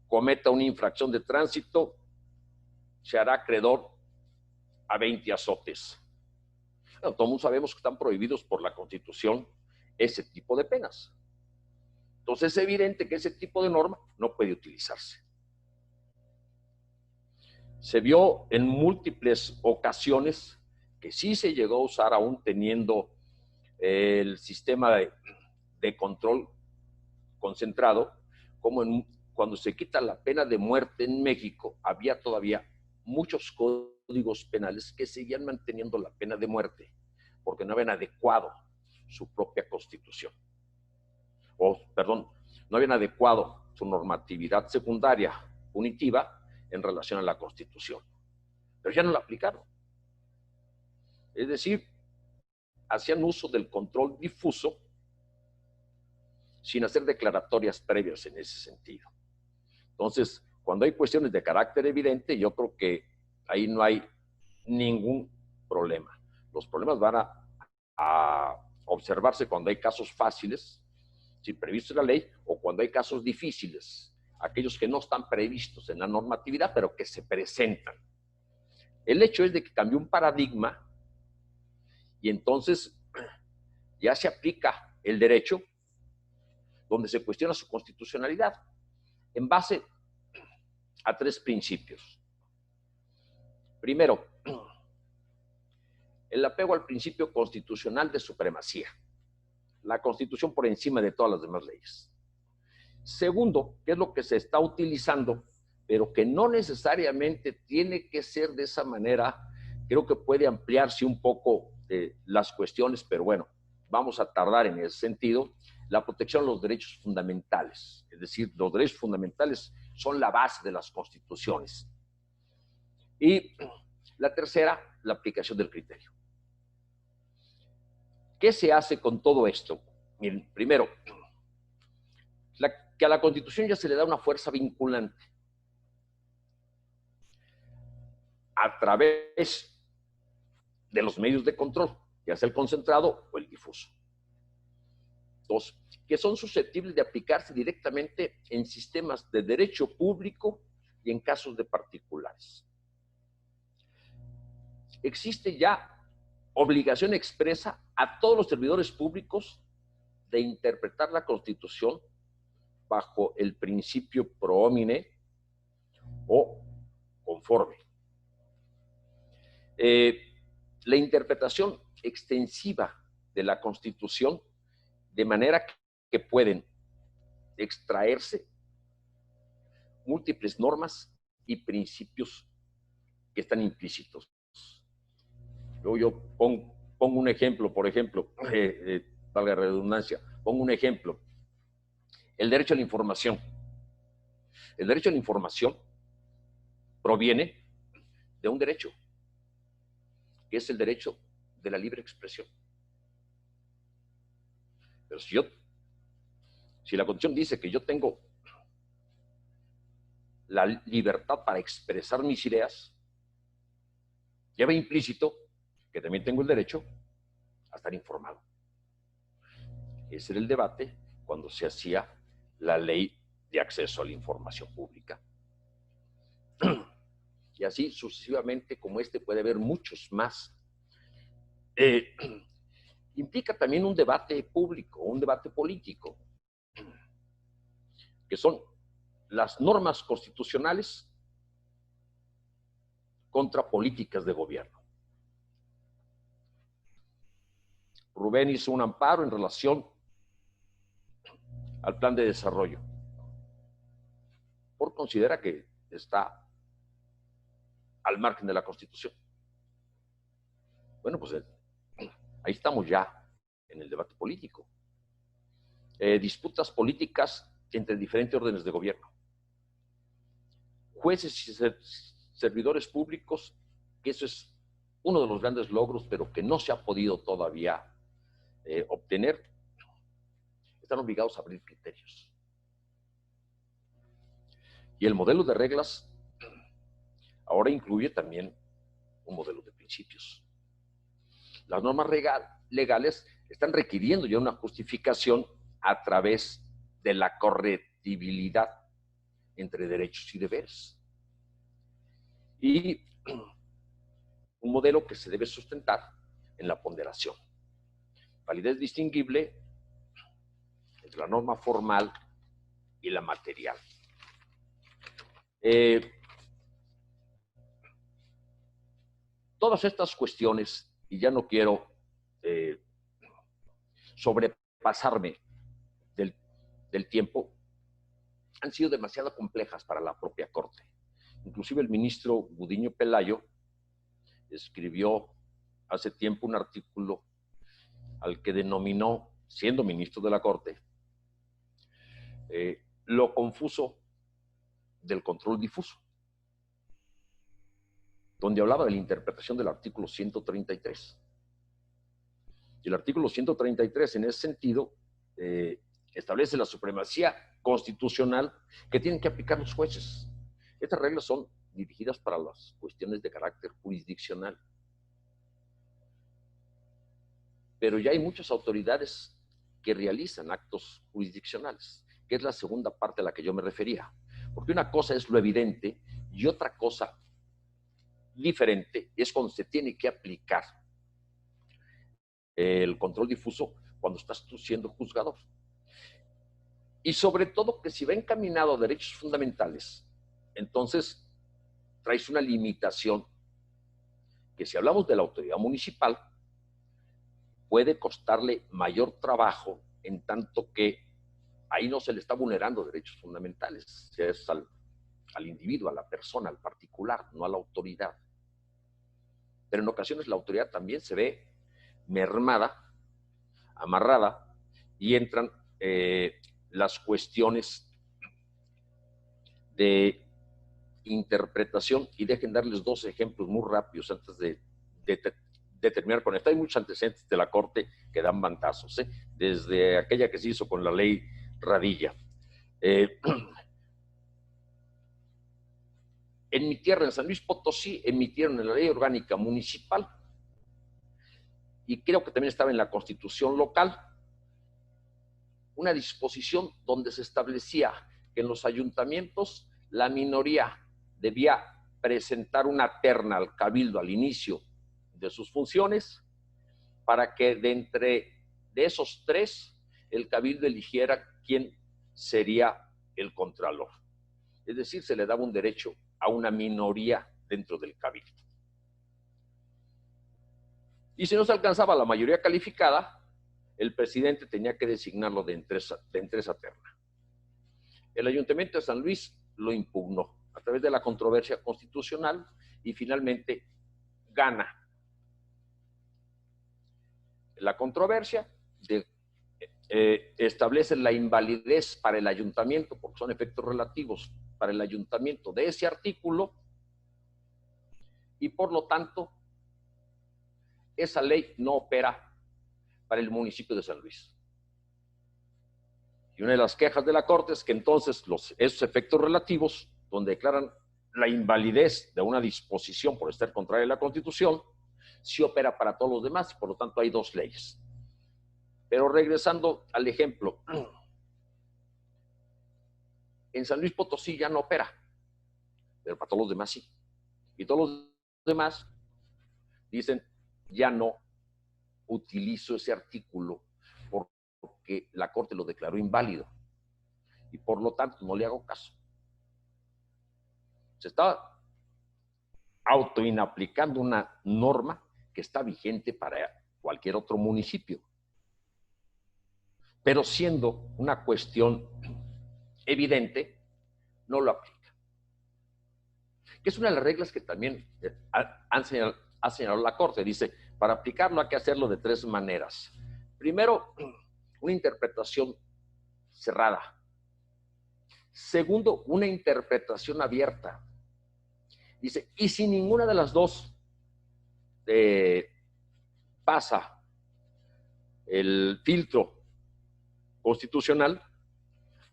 cometa una infracción de tránsito, se hará acreedor a 20 azotes. Bueno, todos sabemos que están prohibidos por la Constitución ese tipo de penas. Entonces es evidente que ese tipo de norma no puede utilizarse. Se vio en múltiples ocasiones que sí se llegó a usar aún teniendo el sistema de control concentrado, como cuando se quita la pena de muerte en México, había todavía muchos códigos penales que seguían manteniendo la pena de muerte porque no habían adecuado su propia constitución. No habían adecuado su normatividad secundaria punitiva en relación a la Constitución. Pero ya no la aplicaron. Es decir, hacían uso del control difuso sin hacer declaratorias previas en ese sentido. Entonces, cuando hay cuestiones de carácter evidente, yo creo que ahí no hay ningún problema. Los problemas van a observarse cuando hay casos fáciles, sin previsto en la ley, o cuando hay casos difíciles, aquellos que no están previstos en la normatividad, pero que se presentan. El hecho es de que cambió un paradigma y entonces ya se aplica el derecho donde se cuestiona su constitucionalidad en base a 3 principios. Primero, el apego al principio constitucional de supremacía, la Constitución por encima de todas las demás leyes. Segundo, que es lo que se está utilizando, pero que no necesariamente tiene que ser de esa manera. Creo que puede ampliarse un poco las cuestiones, pero bueno, vamos a tardar en ese sentido. La protección de los derechos fundamentales, es decir, los derechos fundamentales son la base de las constituciones. Y la tercera, la aplicación del criterio. ¿Qué se hace con todo esto? Miren, primero, que a la Constitución ya se le da una fuerza vinculante a través de los medios de control, ya sea el concentrado o el difuso. 2, que son susceptibles de aplicarse directamente en sistemas de derecho público y en casos de particulares. Existe ya obligación expresa a todos los servidores públicos de interpretar la Constitución bajo el principio pro homine o conforme. La interpretación extensiva de la Constitución, de manera que pueden extraerse múltiples normas y principios que están implícitos. Luego yo pongo un ejemplo, por ejemplo, valga la redundancia, pongo un ejemplo. El derecho a la información. El derecho a la información proviene de un derecho, que es el derecho de la libre expresión. Pero si la Constitución dice que yo tengo la libertad para expresar mis ideas, lleva implícito que también tengo el derecho a estar informado. Ese era el debate cuando se hacía la ley de acceso a la información pública. Y así sucesivamente, como puede haber muchos más. Implica también un debate público, un debate político, que son las normas constitucionales contra políticas de gobierno. Rubén hizo un amparo en relación al plan de desarrollo, por considera que está al margen de la Constitución. Bueno, pues ahí estamos ya en el debate político. Disputas políticas entre diferentes órdenes de gobierno. Jueces y servidores públicos, que eso es uno de los grandes logros, pero que no se ha podido todavía obtener, están obligados a abrir criterios. Y el modelo de reglas ahora incluye también un modelo de principios. Las normas legales están requiriendo ya una justificación a través de la corretibilidad entre derechos y deberes. Y un modelo que se debe sustentar en la ponderación. Validez distinguible entre la norma formal y la material. Todas estas cuestiones, y ya no quiero sobrepasarme del tiempo, han sido demasiado complejas para la propia Corte. Inclusive el ministro Gudiño Pelayo escribió hace tiempo un artículo al que denominó, siendo ministro de la Corte, lo confuso del control difuso, donde hablaba de la interpretación del artículo 133. Y el artículo 133, en ese sentido, establece la supremacía constitucional que tienen que aplicar los jueces. Estas reglas son dirigidas para las cuestiones de carácter jurisdiccional. Pero ya hay muchas autoridades que realizan actos jurisdiccionales, que es la segunda parte a la que yo me refería. Porque una cosa es lo evidente y otra cosa diferente es cuando se tiene que aplicar el control difuso cuando estás tú siendo juzgador. Y sobre todo que si va encaminado a derechos fundamentales, entonces traes una limitación que si hablamos de la autoridad municipal, puede costarle mayor trabajo en tanto que ahí no se le está vulnerando derechos fundamentales, es al individuo, a la persona, al particular, no a la autoridad. Pero en ocasiones la autoridad también se ve mermada, amarrada, y entran las cuestiones de interpretación. Y dejen darles dos ejemplos muy rápidos antes de terminar con esto. Hay muchos antecedentes de la Corte que dan bandazos, desde aquella que se hizo con la ley Radilla. En mi tierra, en San Luis Potosí, emitieron en la ley orgánica municipal, y creo que también estaba en la Constitución local, una disposición donde se establecía que en los ayuntamientos la minoría debía presentar una terna al cabildo al inicio de sus funciones para que de entre de esos tres el cabildo eligiera quién sería el contralor. Es decir, se le daba un derecho a una minoría dentro del cabildo. Y si no se alcanzaba la mayoría calificada, el presidente tenía que designarlo de entre esa terna. El Ayuntamiento de San Luis lo impugnó a través de la controversia constitucional y finalmente gana la controversia, establece la invalidez para el ayuntamiento, porque son efectos relativos para el ayuntamiento de ese artículo, y por lo tanto esa ley no opera para el municipio de San Luis. Y una de las quejas de la Corte es que entonces esos efectos relativos, donde declaran la invalidez de una disposición por estar contraria a la Constitución, sí opera para todos los demás, y por lo tanto hay dos leyes. Pero regresando al ejemplo, en San Luis Potosí ya no opera, pero para todos los demás sí. Y todos los demás dicen, ya no utilizo ese artículo porque la Corte lo declaró inválido y por lo tanto no le hago caso. Se está autoinaplicando una norma que está vigente para cualquier otro municipio, pero siendo una cuestión evidente, no lo aplica. Que es una de las reglas que también ha señalado la Corte. Dice, para aplicarlo hay que hacerlo de tres maneras. Primero, una interpretación cerrada. Segundo, una interpretación abierta. Dice, y si ninguna de las dos pasa el filtro constitucional,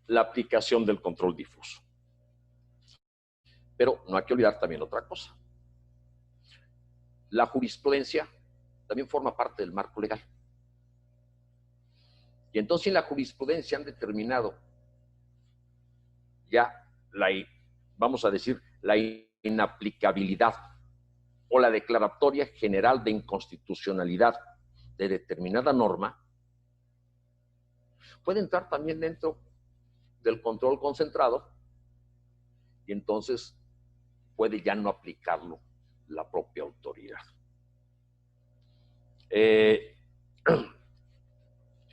la aplicación del control difuso. Pero no hay que olvidar también otra cosa. La jurisprudencia también forma parte del marco legal. Y entonces en la jurisprudencia han determinado ya vamos a decir, la inaplicabilidad o la declaratoria general de inconstitucionalidad de determinada norma, puede entrar también dentro del control concentrado y entonces puede ya no aplicarlo la propia autoridad.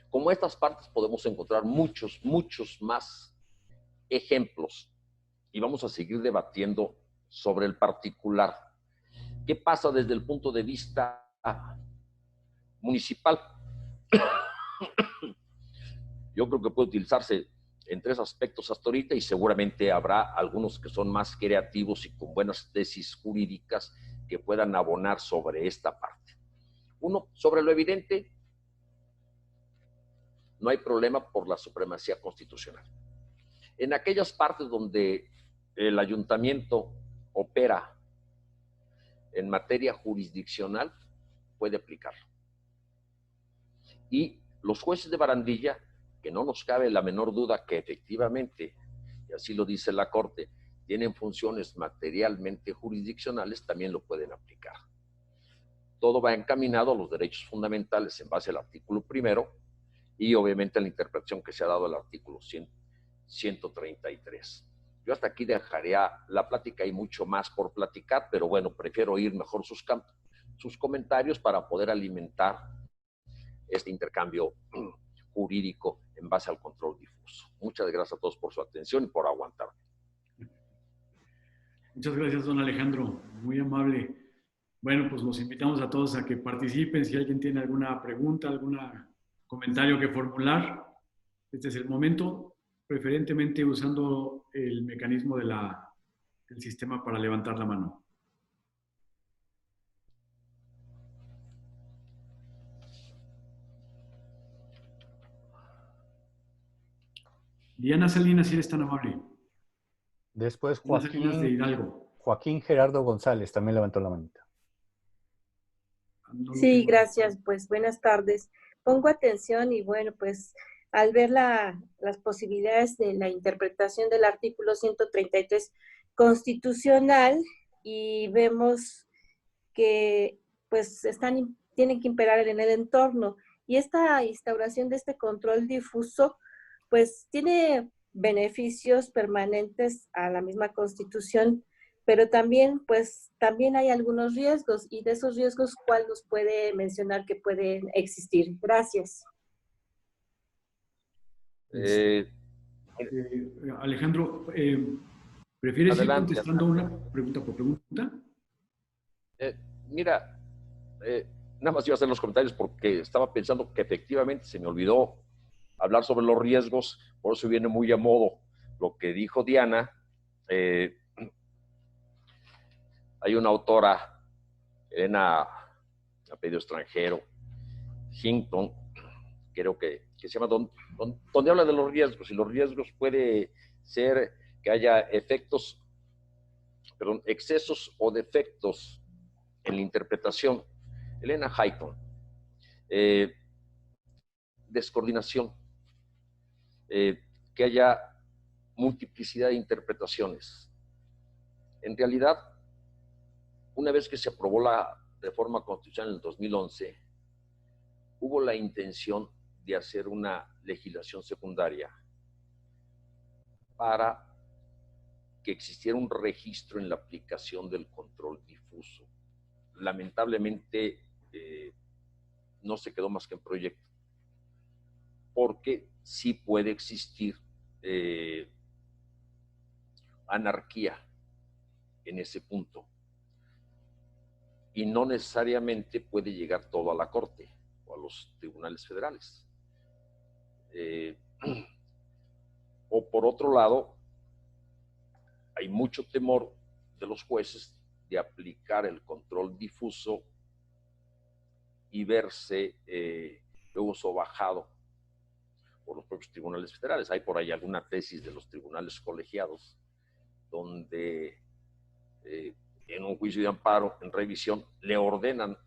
Como estas partes podemos encontrar muchos más ejemplos y vamos a seguir debatiendo sobre el particular. ¿Qué pasa desde el punto de vista municipal? Yo creo que puede utilizarse en 3 aspectos hasta ahorita, y seguramente habrá algunos que son más creativos y con buenas tesis jurídicas que puedan abonar sobre esta parte. 1, sobre lo evidente, no hay problema por la supremacía constitucional. En aquellas partes donde el ayuntamiento opera en materia jurisdiccional, puede aplicarlo. Y los jueces de barandilla, que no nos cabe la menor duda que efectivamente, y así lo dice la Corte, tienen funciones materialmente jurisdiccionales, también lo pueden aplicar. Todo va encaminado a los derechos fundamentales en base al artículo 1 y obviamente a la interpretación que se ha dado al artículo 133. Yo hasta aquí dejaría la plática, hay mucho más por platicar, pero bueno, prefiero oír mejor sus comentarios para poder alimentar este intercambio jurídico en base al control difuso. Muchas gracias a todos por su atención y por aguantarme. Muchas gracias, don Alejandro. Muy amable. Bueno, pues los invitamos a todos a que participen. Si alguien tiene alguna pregunta, algún comentario que formular, este es el momento, preferentemente usando el mecanismo del sistema para levantar la mano. Diana Salinas, si eres tan amable. Después Diana Salinas de Hidalgo. Joaquín Gerardo González también levantó la manita. Sí, gracias. Pues buenas tardes. Pongo atención y bueno, pues al ver las posibilidades de la interpretación del artículo 133 constitucional y vemos que pues tienen que imperar en el entorno y esta instauración de este control difuso pues tiene beneficios permanentes a la misma Constitución, pero también, pues, también hay algunos riesgos, y de esos riesgos, ¿cuál nos puede mencionar que pueden existir? Gracias. Alejandro, ¿prefieres ir contestando una pregunta por pregunta? Mira, nada más iba a hacer los comentarios porque estaba pensando que efectivamente se me olvidó hablar sobre los riesgos, por eso viene muy a modo lo que dijo Diana. Hay una autora, Elena, apellido extranjero, Hinton, creo que se llama, donde habla de los riesgos, y los riesgos puede ser que haya excesos o defectos en la interpretación. Elena Hinton, descoordinación, que haya multiplicidad de interpretaciones. En realidad, una vez que se aprobó la reforma constitucional en el 2011, hubo la intención de hacer una legislación secundaria para que existiera un registro en la aplicación del control difuso. Lamentablemente, no se quedó más que en proyecto, porque sí puede existir anarquía en ese punto, y no necesariamente puede llegar todo a la Corte o a los tribunales federales. O por otro lado, hay mucho temor de los jueces de aplicar el control difuso y verse luego sobajado por los propios tribunales federales. Hay por ahí alguna tesis de los tribunales colegiados donde en un juicio de amparo, en revisión, le ordenan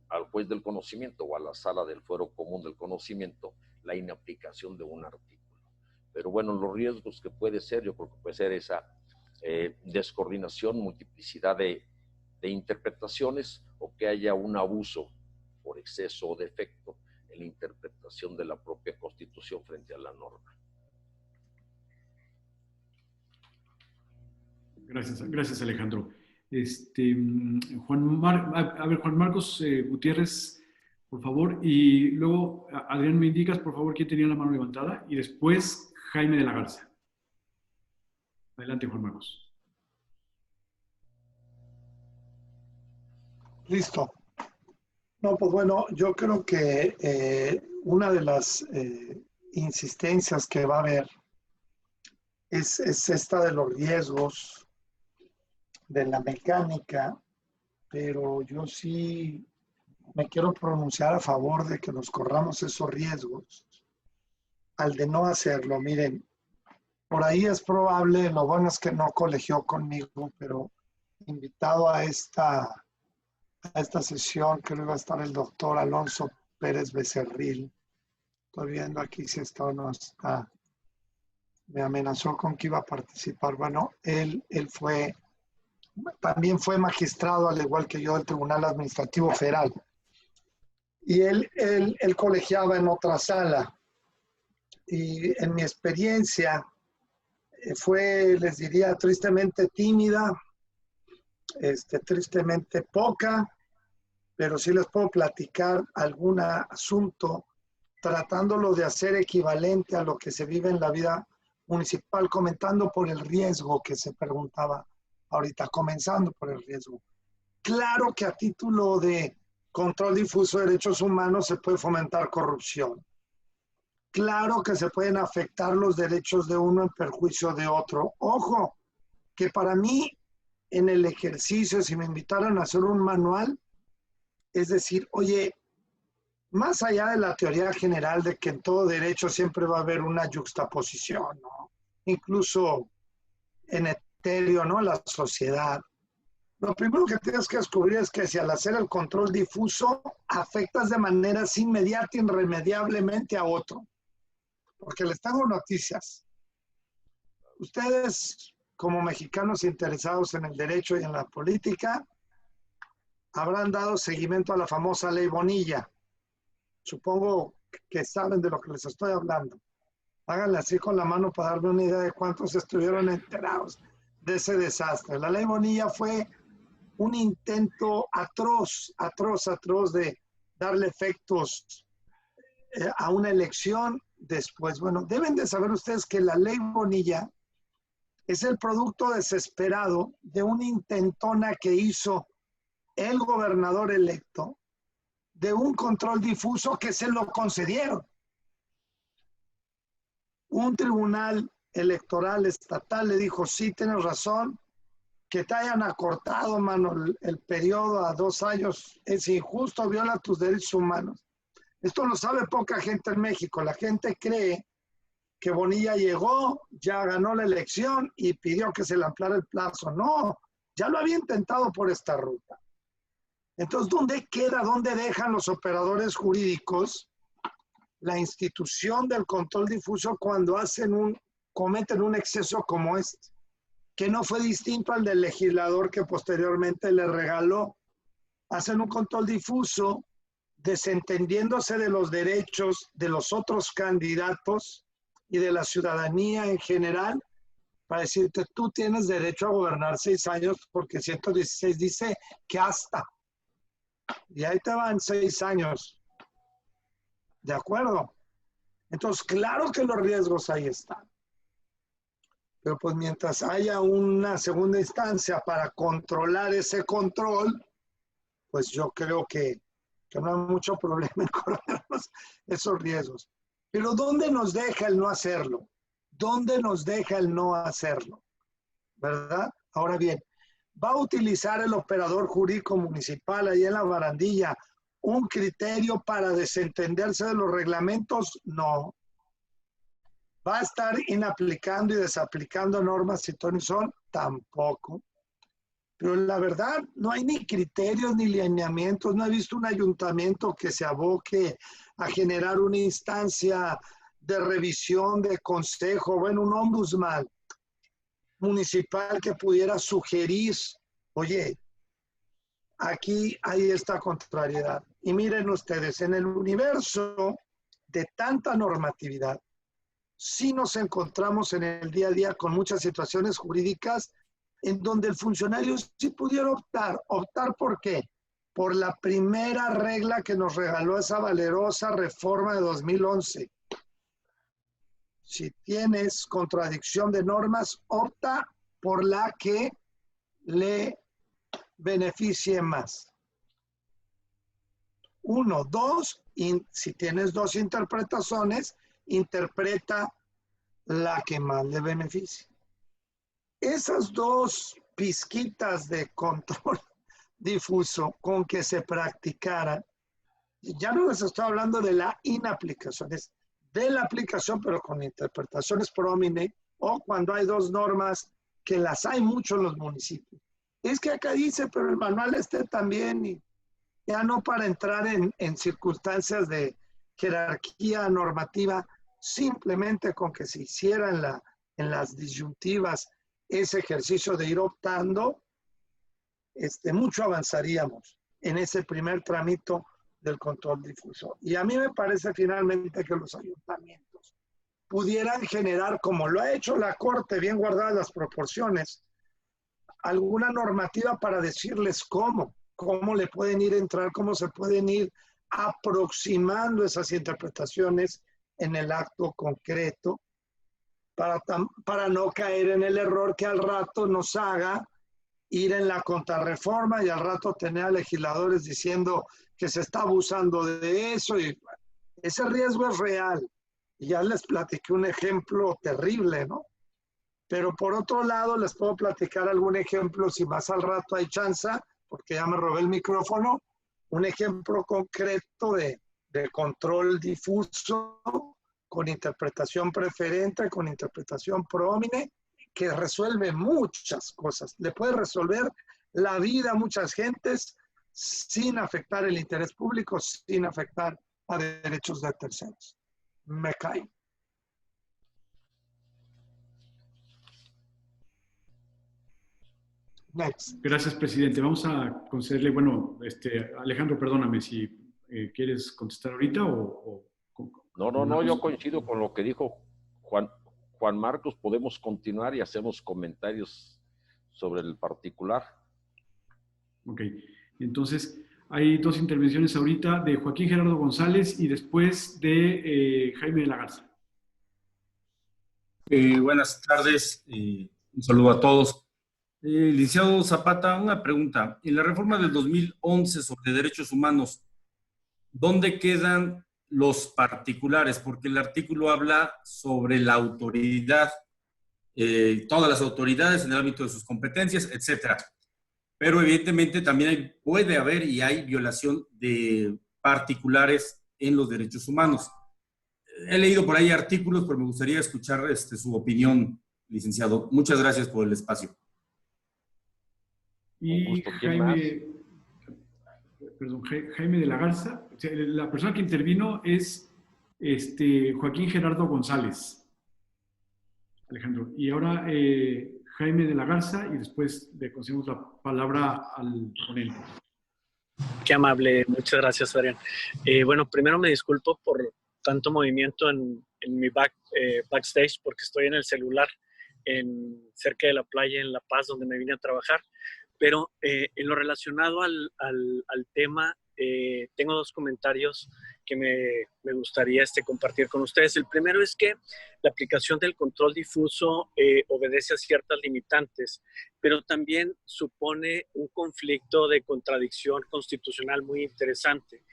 al juez del conocimiento o a la sala del fuero común del conocimiento la inaplicación de un artículo. Pero bueno, los riesgos que puede ser, yo creo que puede ser esa descoordinación, multiplicidad de interpretaciones, o que haya un abuso por exceso o defecto en la interpretación de la propia Constitución frente a la norma. Gracias Alejandro. Juan Marcos Gutiérrez, por favor, y luego Adrián, me indicas, por favor, quién tenía la mano levantada, y después Jaime de la Garza. Adelante, Juan Marcos. Listo. No, pues bueno, yo creo que una de las insistencias que va a haber es esta de los riesgos de la mecánica, pero yo sí me quiero pronunciar a favor de que nos corramos esos riesgos al de no hacerlo. Miren, por ahí es probable, lo bueno es que no colegió conmigo, pero invitado a esta sesión, creo que va a estar el doctor Alonso Pérez Becerril. Estoy viendo aquí si está o no está. Me amenazó con que iba a participar. Bueno, él también fue magistrado, al igual que yo, del Tribunal Administrativo Federal. Y él colegiaba en otra sala. Y en mi experiencia fue, les diría, tristemente tímida, tristemente poca, pero sí les puedo platicar algún asunto tratándolo de hacer equivalente a lo que se vive en la vida municipal, comentando por el riesgo que se preguntaba ahorita, comenzando por el riesgo. Claro que a título de control difuso de derechos humanos se puede fomentar corrupción. Claro que se pueden afectar los derechos de uno en perjuicio de otro. Ojo, que para mí, en el ejercicio, si me invitaran a hacer un manual, es decir, oye, más allá de la teoría general de que en todo derecho siempre va a haber una yuxtaposición, ¿no? Incluso en etéreo, ¿no? La sociedad. Lo primero que tienes que descubrir es que si al hacer el control difuso afectas de manera inmediata, irremediablemente a otro. Porque les tengo noticias. Ustedes, como mexicanos interesados en el derecho y en la política, habrán dado seguimiento a la famosa Ley Bonilla. Supongo que saben de lo que les estoy hablando. Háganle así con la mano para darme una idea de cuántos estuvieron enterados de ese desastre. La Ley Bonilla fue un intento atroz de darle efectos a una elección después. Bueno, deben de saber ustedes que la Ley Bonilla es el producto desesperado de una intentona que hizo el gobernador electo de un control difuso que se lo concedieron. Un tribunal electoral estatal le dijo, sí, tienes razón, que te hayan acortado, mano, el periodo a 2 años es injusto, viola tus derechos humanos. Esto lo sabe poca gente en México. La gente cree que Bonilla llegó, ya ganó la elección y pidió que se le ampliara el plazo. No, ya lo había intentado por esta ruta. Entonces, ¿dónde queda, dónde dejan los operadores jurídicos la institución del control difuso cuando cometen un exceso como este? Que no fue distinto al del legislador que posteriormente le regaló. Hacen un control difuso desentendiéndose de los derechos de los otros candidatos y de la ciudadanía en general, para decirte, tú tienes derecho a gobernar 6 años porque 116 dice que hasta. Y ahí te van 6 años. ¿De acuerdo? Entonces, claro que los riesgos ahí están. Pero pues mientras haya una segunda instancia para controlar ese control, pues yo creo que no hay mucho problema en corrernos esos riesgos. Pero ¿dónde nos deja el no hacerlo? ¿Dónde nos deja el no hacerlo? ¿Verdad? Ahora bien, ¿va a utilizar el operador jurídico municipal ahí en la barandilla un criterio para desentenderse de los reglamentos? No. ¿Va a estar inaplicando y desaplicando normas si son? Tampoco. Pero la verdad, no hay ni criterios ni lineamientos. No he visto un ayuntamiento que se aboque a generar una instancia de revisión, de consejo, bueno, un ombudsman municipal que pudiera sugerir, oye, aquí hay esta contrariedad. Y miren ustedes, en el universo de tanta normatividad, sí nos encontramos en el día a día con muchas situaciones jurídicas en donde el funcionario sí pudiera optar. ¿Optar por qué? Por la primera regla que nos regaló esa valerosa reforma de 2011. Si tienes contradicción de normas, opta por la que le beneficie más. 1, 2, si tienes 2 interpretaciones, interpreta la que más le beneficie. Esas dos pizquitas de control difuso con que se practicara, ya no les estoy hablando de la inaplicación, es de la aplicación, pero con interpretaciones pro homine, o cuando hay dos normas, que las hay mucho en los municipios. Es que acá dice, pero el manual también, y ya no para entrar en circunstancias de jerarquía normativa, simplemente con que se hiciera en las disyuntivas ese ejercicio de ir optando, mucho avanzaríamos en ese primer trámite del control difuso. Y a mí me parece finalmente que los ayuntamientos pudieran generar, como lo ha hecho la Corte, bien guardadas las proporciones, alguna normativa para decirles cómo le pueden ir a entrar, cómo se pueden ir aproximando esas interpretaciones en el acto concreto, para no caer en el error que al rato nos haga ir en la contrarreforma y al rato tener a legisladores diciendo que se está abusando de eso. Y ese riesgo es real. Y ya les platiqué un ejemplo terrible, ¿no? Pero por otro lado, les puedo platicar algún ejemplo, si más al rato hay chance, porque ya me robé el micrófono, un ejemplo concreto de control difuso con interpretación preferente, con interpretación pro homine, que resuelve muchas cosas. Le puede resolver la vida a muchas gentes sin afectar el interés público, sin afectar a derechos de terceros. Me cae. Next. Gracias, presidente. Vamos a concederle, bueno, Alejandro, perdóname si quieres contestar ahorita o No, yo coincido con lo que dijo Juan Marcos. Podemos continuar y hacemos comentarios sobre el particular. Ok, entonces hay dos intervenciones ahorita de Joaquín Gerardo González y después de Jaime de la Garza. Buenas tardes, un saludo a todos. Licenciado Zapata, una pregunta. En la reforma del 2011 sobre derechos humanos, ¿dónde quedan los particulares? Porque el artículo habla sobre la autoridad, todas las autoridades en el ámbito de sus competencias, etcétera. Pero evidentemente también puede haber y hay violación de particulares en los derechos humanos. He leído por ahí artículos, pero me gustaría escuchar su opinión, licenciado. Muchas gracias por el espacio. Y Jaime de la Garza, la persona que intervino es Joaquín Gerardo González. Alejandro. Y ahora Jaime de la Garza y después le concedemos la palabra al ponente. Qué amable, muchas gracias, Adrián. Bueno, primero me disculpo por tanto movimiento en mi backstage porque estoy en el celular cerca de la playa en La Paz, donde me vine a trabajar. Pero en lo relacionado al tema, tengo dos comentarios que me gustaría compartir con ustedes. El primero es que la aplicación del control difuso obedece a ciertas limitantes, pero también supone un conflicto de contradicción constitucional muy interesante.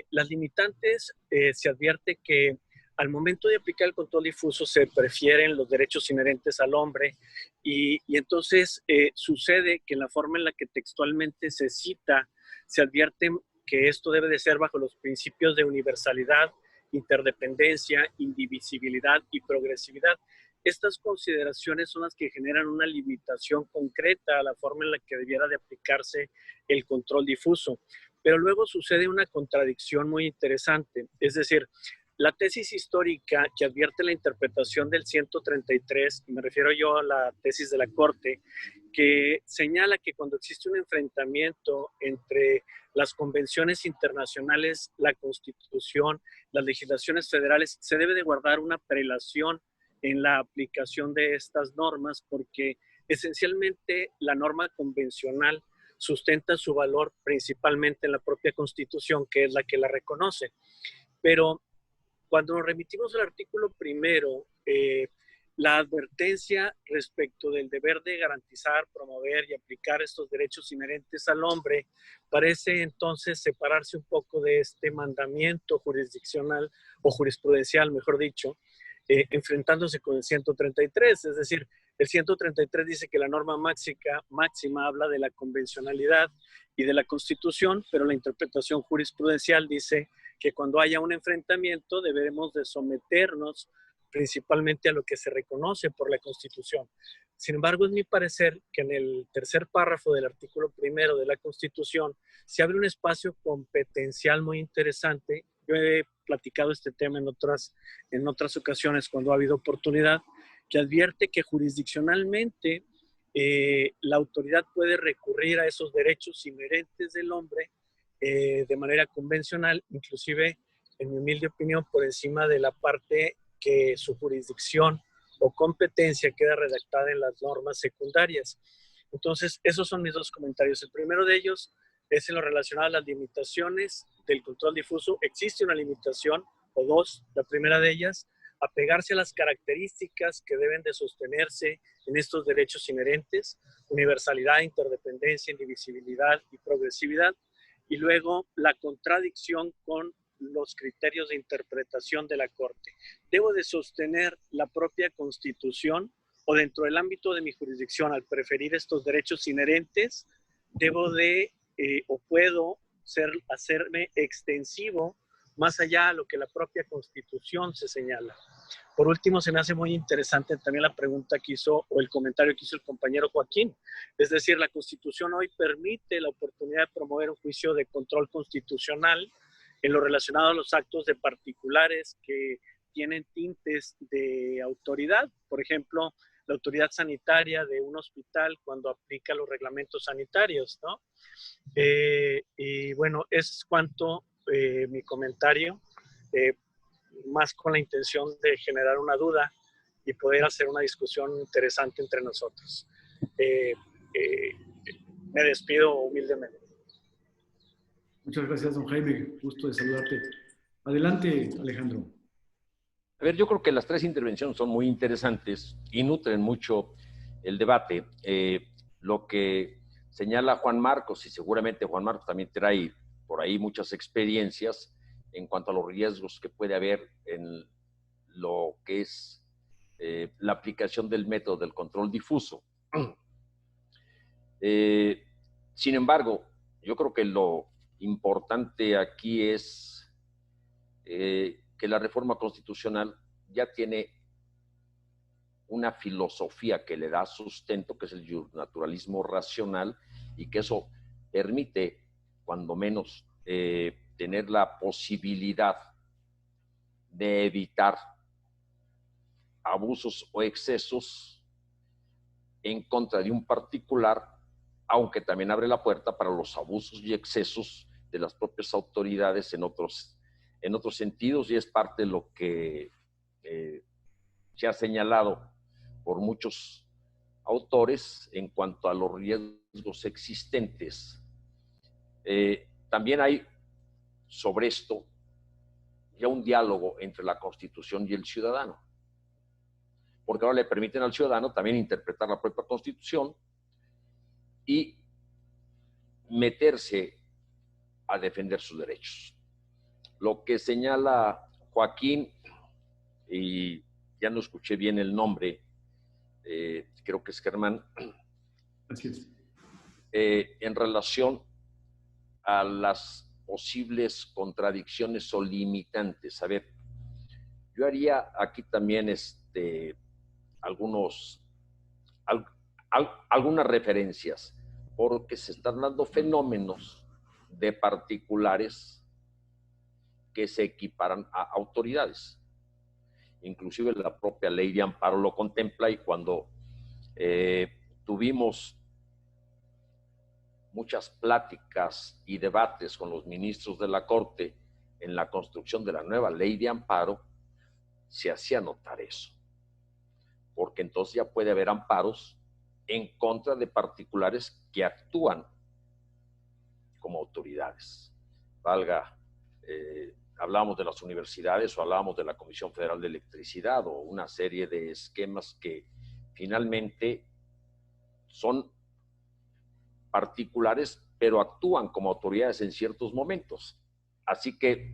Las limitantes se advierte que al momento de aplicar el control difuso se prefieren los derechos inherentes al hombre y entonces sucede que en la forma en la que textualmente se cita, se advierte que esto debe de ser bajo los principios de universalidad, interdependencia, indivisibilidad y progresividad. Estas consideraciones son las que generan una limitación concreta a la forma en la que debiera de aplicarse el control difuso. Pero luego sucede una contradicción muy interesante, es decir, la tesis histórica que advierte la interpretación del 133, y me refiero yo a la tesis de la Corte, que señala que cuando existe un enfrentamiento entre las convenciones internacionales, la Constitución, las legislaciones federales, se debe de guardar una prelación en la aplicación de estas normas porque esencialmente la norma convencional sustenta su valor principalmente en la propia Constitución, que es la que la reconoce. Pero cuando nos remitimos al artículo primero, la advertencia respecto del deber de garantizar, promover y aplicar estos derechos inherentes al hombre parece entonces separarse un poco de este mandamiento jurisdiccional o jurisprudencial, mejor dicho, enfrentándose con el 133. Es decir, el 133 dice que la norma máxima habla de la convencionalidad y de la Constitución, pero la interpretación jurisprudencial dice que cuando haya un enfrentamiento debemos de someternos principalmente a lo que se reconoce por la Constitución. Sin embargo, es mi parecer que en el tercer párrafo del artículo 1 de la Constitución se abre un espacio competencial muy interesante. Yo he platicado este tema en otras ocasiones cuando ha habido oportunidad, que advierte que jurisdiccionalmente la autoridad puede recurrir a esos derechos inherentes del hombre de manera convencional, inclusive, en mi humilde opinión, por encima de la parte que su jurisdicción o competencia queda redactada en las normas secundarias. Entonces, esos son mis dos comentarios. El primero de ellos es en lo relacionado a las limitaciones del control difuso. Existe una limitación, o dos. La primera de ellas, apegarse a las características que deben de sostenerse en estos derechos inherentes: universalidad, interdependencia, indivisibilidad y progresividad. Y luego, la contradicción con los criterios de interpretación de la Corte. Debo de sostener la propia Constitución, o dentro del ámbito de mi jurisdicción, al preferir estos derechos inherentes, debo de o puedo hacerme extensivo más allá de lo que la propia Constitución se señala. Por último, se me hace muy interesante también la pregunta que hizo, o el comentario que hizo el compañero Joaquín. Es decir, la Constitución hoy permite la oportunidad de promover un juicio de control constitucional en lo relacionado a los actos de particulares que tienen tintes de autoridad. Por ejemplo, la autoridad sanitaria de un hospital cuando aplica los reglamentos sanitarios, ¿no? Y bueno, es cuanto mi comentario, más con la intención de generar una duda y poder hacer una discusión interesante entre nosotros. Me despido humildemente. Muchas gracias, don Jaime. Gusto de saludarte. Adelante, Alejandro. A ver, yo creo que las tres intervenciones son muy interesantes y nutren mucho el debate. Lo que señala Juan Marcos, y seguramente Juan Marcos también trae por ahí muchas experiencias en cuanto a los riesgos que puede haber en lo que es la aplicación del método del control difuso. Sin embargo, yo creo que lo importante aquí es que la reforma constitucional ya tiene una filosofía que le da sustento, que es el naturalismo racional, y que eso permite, cuando menos, tener la posibilidad de evitar abusos o excesos en contra de un particular, aunque también abre la puerta para los abusos y excesos de las propias autoridades en otros sentidos, y es parte de lo que se ha señalado por muchos autores en cuanto a los riesgos existentes. También hay sobre esto ya un diálogo entre la Constitución y el ciudadano, porque ahora le permiten al ciudadano también interpretar la propia Constitución y meterse a defender sus derechos. Lo que señala Joaquín, y ya no escuché bien el nombre, creo que es Germán, Así es. En relación a las posibles contradicciones o limitantes. A ver, yo haría aquí también algunas referencias, porque se están dando fenómenos de particulares que se equiparan a autoridades. Inclusive la propia ley de amparo lo contempla, y cuando tuvimos muchas pláticas y debates con los ministros de la Corte en la construcción de la nueva ley de amparo, se hacía notar eso, porque entonces ya puede haber amparos en contra de particulares que actúan como autoridades. Hablábamos de las universidades, o hablábamos de la Comisión Federal de Electricidad, o una serie de esquemas que finalmente son particulares, pero actúan como autoridades en ciertos momentos. Así que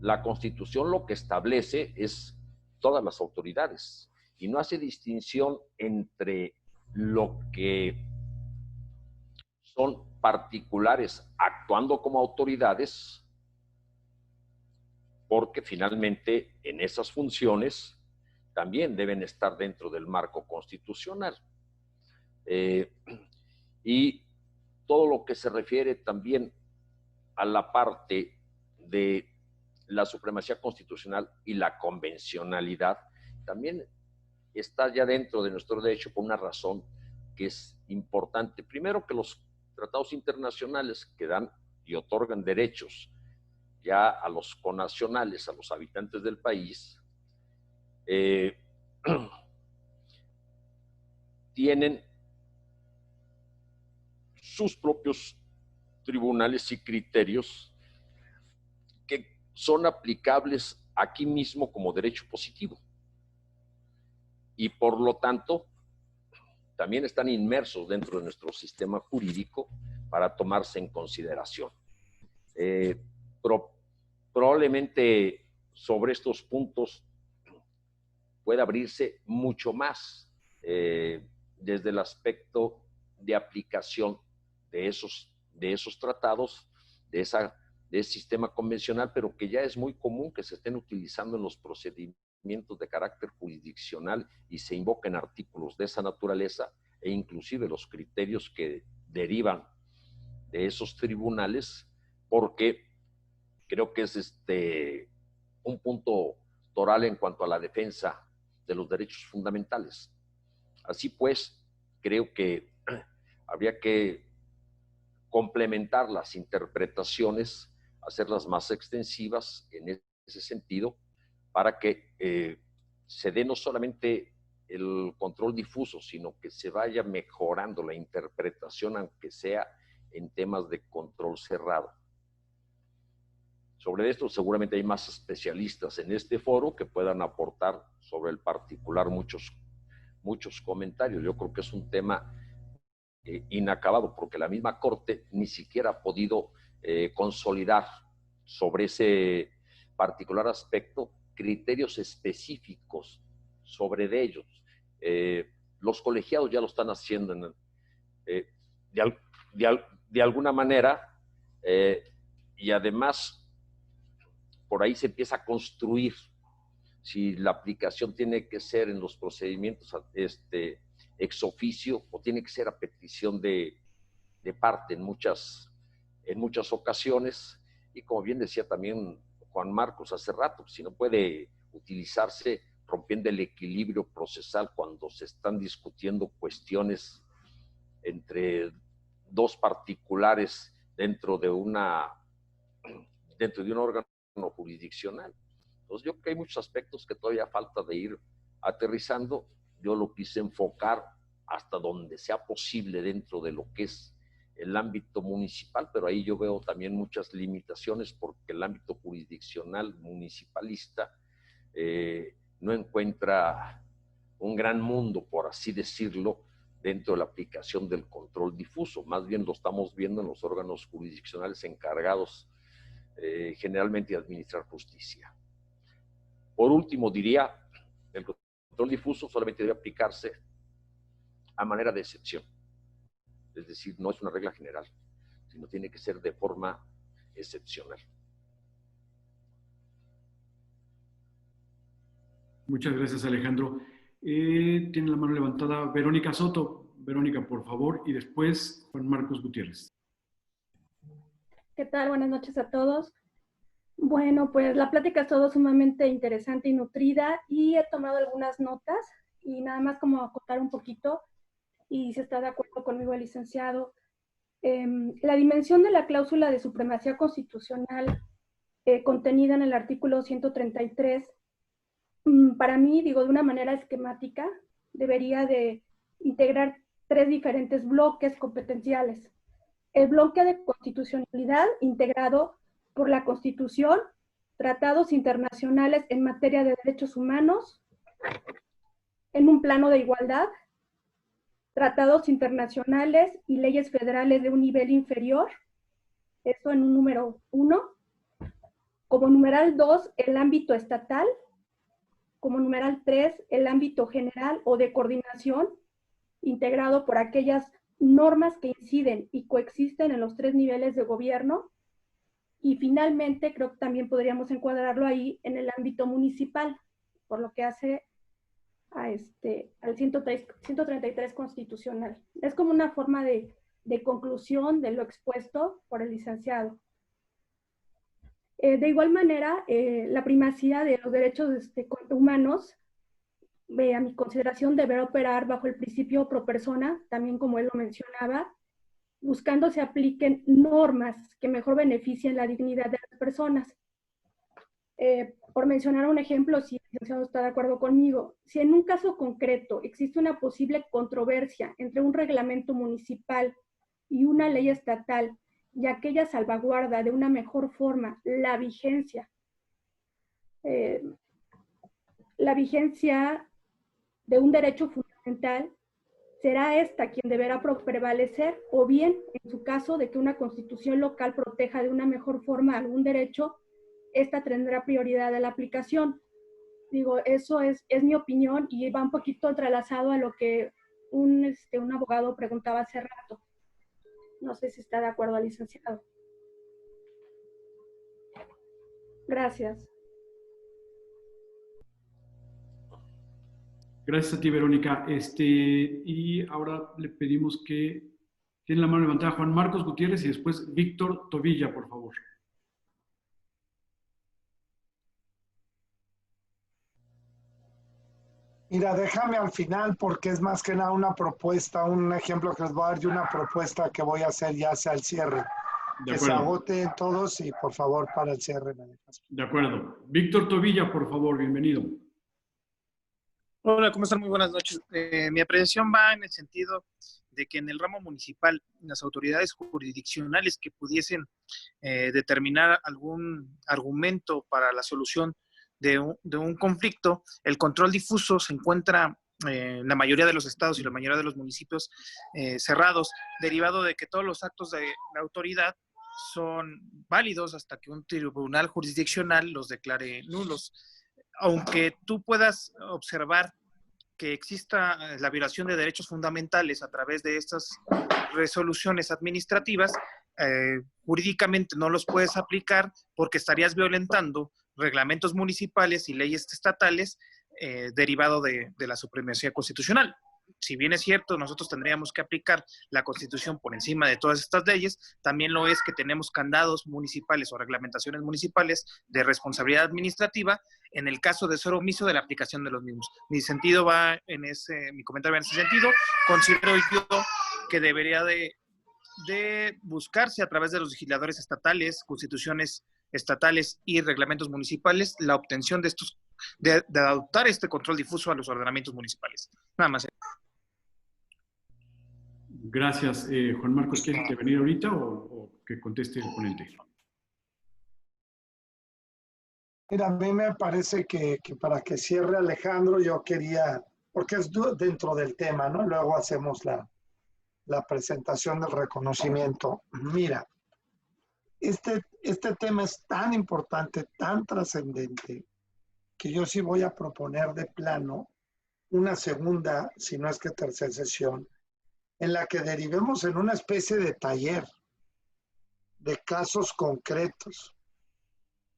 la Constitución lo que establece es todas las autoridades, y no hace distinción entre lo que son particulares actuando como autoridades, porque finalmente en esas funciones también deben estar dentro del marco constitucional. Y todo lo que se refiere también a la parte de la supremacía constitucional y la convencionalidad, también está ya dentro de nuestro derecho por una razón que es importante. Primero, que los tratados internacionales que dan y otorgan derechos ya a los connacionales, a los habitantes del país, tienen sus propios tribunales y criterios que son aplicables aquí mismo como derecho positivo. Y por lo tanto, también están inmersos dentro de nuestro sistema jurídico para tomarse en consideración. Probablemente sobre estos puntos puede abrirse mucho más desde el aspecto de aplicación de esos tratados, de ese sistema convencional, pero que ya es muy común que se estén utilizando en los procedimientos de carácter jurisdiccional y se invoquen artículos de esa naturaleza e inclusive los criterios que derivan de esos tribunales, porque creo que es un punto toral en cuanto a la defensa de los derechos fundamentales. Así pues, creo que habría que complementar las interpretaciones, hacerlas más extensivas en ese sentido, para que se dé no solamente el control difuso, sino que se vaya mejorando la interpretación, aunque sea en temas de control cerrado. Sobre esto seguramente hay más especialistas en este foro que puedan aportar sobre el particular muchos comentarios. Yo creo que es un tema inacabado, porque la misma Corte ni siquiera ha podido consolidar sobre ese particular aspecto criterios específicos sobre de ellos. Los colegiados ya lo están haciendo de alguna manera, y además por ahí se empieza a construir si la aplicación tiene que ser en los procedimientos ex oficio o tiene que ser a petición de parte en muchas ocasiones. Y como bien decía también Juan Marcos hace rato, si no puede utilizarse rompiendo el equilibrio procesal cuando se están discutiendo cuestiones entre dos particulares dentro de un órgano jurisdiccional. Entonces yo creo que hay muchos aspectos que todavía falta de ir aterrizando. Yo lo quise enfocar hasta donde sea posible dentro de lo que es el ámbito municipal, pero ahí yo veo también muchas limitaciones porque el ámbito jurisdiccional municipalista no encuentra un gran mundo, por así decirlo, dentro de la aplicación del control difuso. Más bien lo estamos viendo en los órganos jurisdiccionales encargados generalmente de administrar justicia. Por último, diría, el control difuso solamente debe aplicarse a manera de excepción. Es decir, no es una regla general, sino tiene que ser de forma excepcional. Muchas gracias, Alejandro. Tiene la mano levantada Verónica Soto. Verónica, por favor, y después Juan Marcos Gutiérrez. ¿Qué tal? Buenas noches a todos. Bueno, pues la plática es todo sumamente interesante y nutrida y he tomado algunas notas y nada más como acotar un poquito y si está de acuerdo conmigo el licenciado. La dimensión de la cláusula de supremacía constitucional contenida en el artículo 133, para mí, digo, de una manera esquemática, debería de integrar 3 diferentes bloques competenciales. El bloque de constitucionalidad integrado por la Constitución, tratados internacionales en materia de derechos humanos, en un plano de igualdad, tratados internacionales y leyes federales de un nivel inferior, eso en un número 1. Como numeral 2, el ámbito estatal, como numeral 3, el ámbito general o de coordinación, integrado por aquellas normas que inciden y coexisten en los 3 niveles de gobierno. Y finalmente, creo que también podríamos encuadrarlo ahí en el ámbito municipal, por lo que hace al 133 constitucional. Es como una forma de conclusión de lo expuesto por el licenciado. De igual manera, la primacía de los derechos humanos, a mi consideración, deberá operar bajo el principio pro persona, también como él lo mencionaba, buscando se apliquen normas que mejor beneficien la dignidad de las personas. Por mencionar un ejemplo, si el licenciado está de acuerdo conmigo, si en un caso concreto existe una posible controversia entre un reglamento municipal y una ley estatal, y aquella salvaguarda de una mejor forma la vigencia de un derecho fundamental, será esta quien deberá prevalecer, o bien, en su caso de que una constitución local proteja de una mejor forma algún derecho, esta tendrá prioridad de la aplicación. Digo, eso es mi opinión y va un poquito entrelazado a lo que un abogado preguntaba hace rato. No sé si está de acuerdo, licenciado. Gracias. Gracias a ti, Verónica. Y ahora le pedimos que tiene la mano levantada Juan Marcos Gutiérrez y después Víctor Tobilla, por favor. Mira, déjame al final porque es más que nada una propuesta, un ejemplo que les voy a dar y una propuesta que voy a hacer ya hacia el cierre. Que se agoten todos y por favor para el cierre me dejas. De acuerdo. Víctor Tobilla, por favor, bienvenido. Hola, ¿cómo están? Muy buenas noches. Mi apreciación va en el sentido de que en el ramo municipal, las autoridades jurisdiccionales que pudiesen determinar algún argumento para la solución de un conflicto, el control difuso se encuentra en la mayoría de los estados y la mayoría de los municipios cerrados, derivado de que todos los actos de la autoridad son válidos hasta que un tribunal jurisdiccional los declare nulos. Aunque tú puedas observar que exista la violación de derechos fundamentales a través de estas resoluciones administrativas, jurídicamente no los puedes aplicar porque estarías violentando reglamentos municipales y leyes estatales derivado de la supremacía constitucional. Si bien es cierto, nosotros tendríamos que aplicar la Constitución por encima de todas estas leyes, también lo es que tenemos candados municipales o reglamentaciones municipales de responsabilidad administrativa en el caso de ser omiso de la aplicación de los mismos. Mi comentario va en ese sentido. Considero yo que debería de buscarse a través de los legisladores estatales, constituciones estatales y reglamentos municipales la obtención de estos, de adoptar este control difuso a los ordenamientos municipales. Nada más. Gracias. Juan Marcos, ¿quieres intervenir ahorita o que conteste el ponente? Mira, a mí me parece que para que cierre Alejandro, yo quería, porque es dentro del tema, ¿no? Luego hacemos la presentación del reconocimiento. Mira, este tema es tan importante, tan trascendente, que yo sí voy a proponer de plano una segunda, si no es que tercera sesión, en la que derivemos en una especie de taller de casos concretos.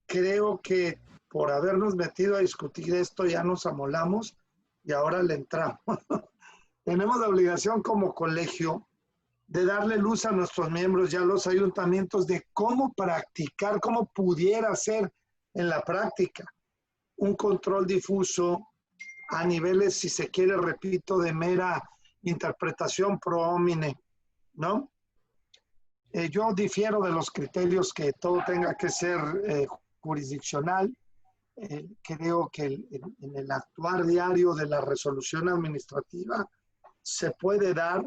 Creo que por habernos metido a discutir esto ya nos amolamos y ahora le entramos. Tenemos la obligación como colegio de darle luz a nuestros miembros y a los ayuntamientos de cómo practicar, cómo pudiera ser en la práctica un control difuso a niveles, si se quiere, repito, de mera interpretación pro homine, ¿no? Yo difiero de los criterios que todo tenga que ser jurisdiccional. Creo que en el actuar diario de la resolución administrativa se puede dar,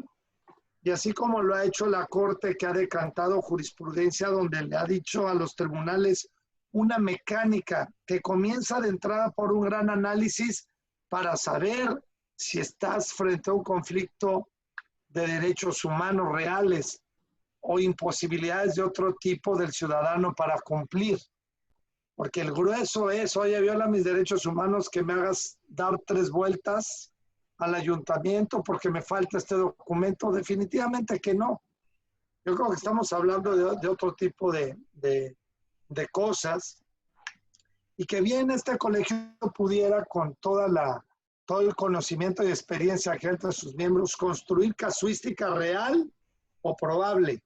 y así como lo ha hecho la Corte, que ha decantado jurisprudencia donde le ha dicho a los tribunales una mecánica que comienza de entrada por un gran análisis para saber si estás frente a un conflicto de derechos humanos reales o imposibilidades de otro tipo del ciudadano para cumplir. porque el grueso es, oye, viola mis derechos humanos, que me hagas dar 3 vueltas al ayuntamiento porque me falta este documento. Definitivamente que no. Yo creo que estamos hablando de otro tipo de cosas, y que bien este colegio pudiera, con todo el conocimiento y experiencia que entre sus miembros, construir casuística real o probable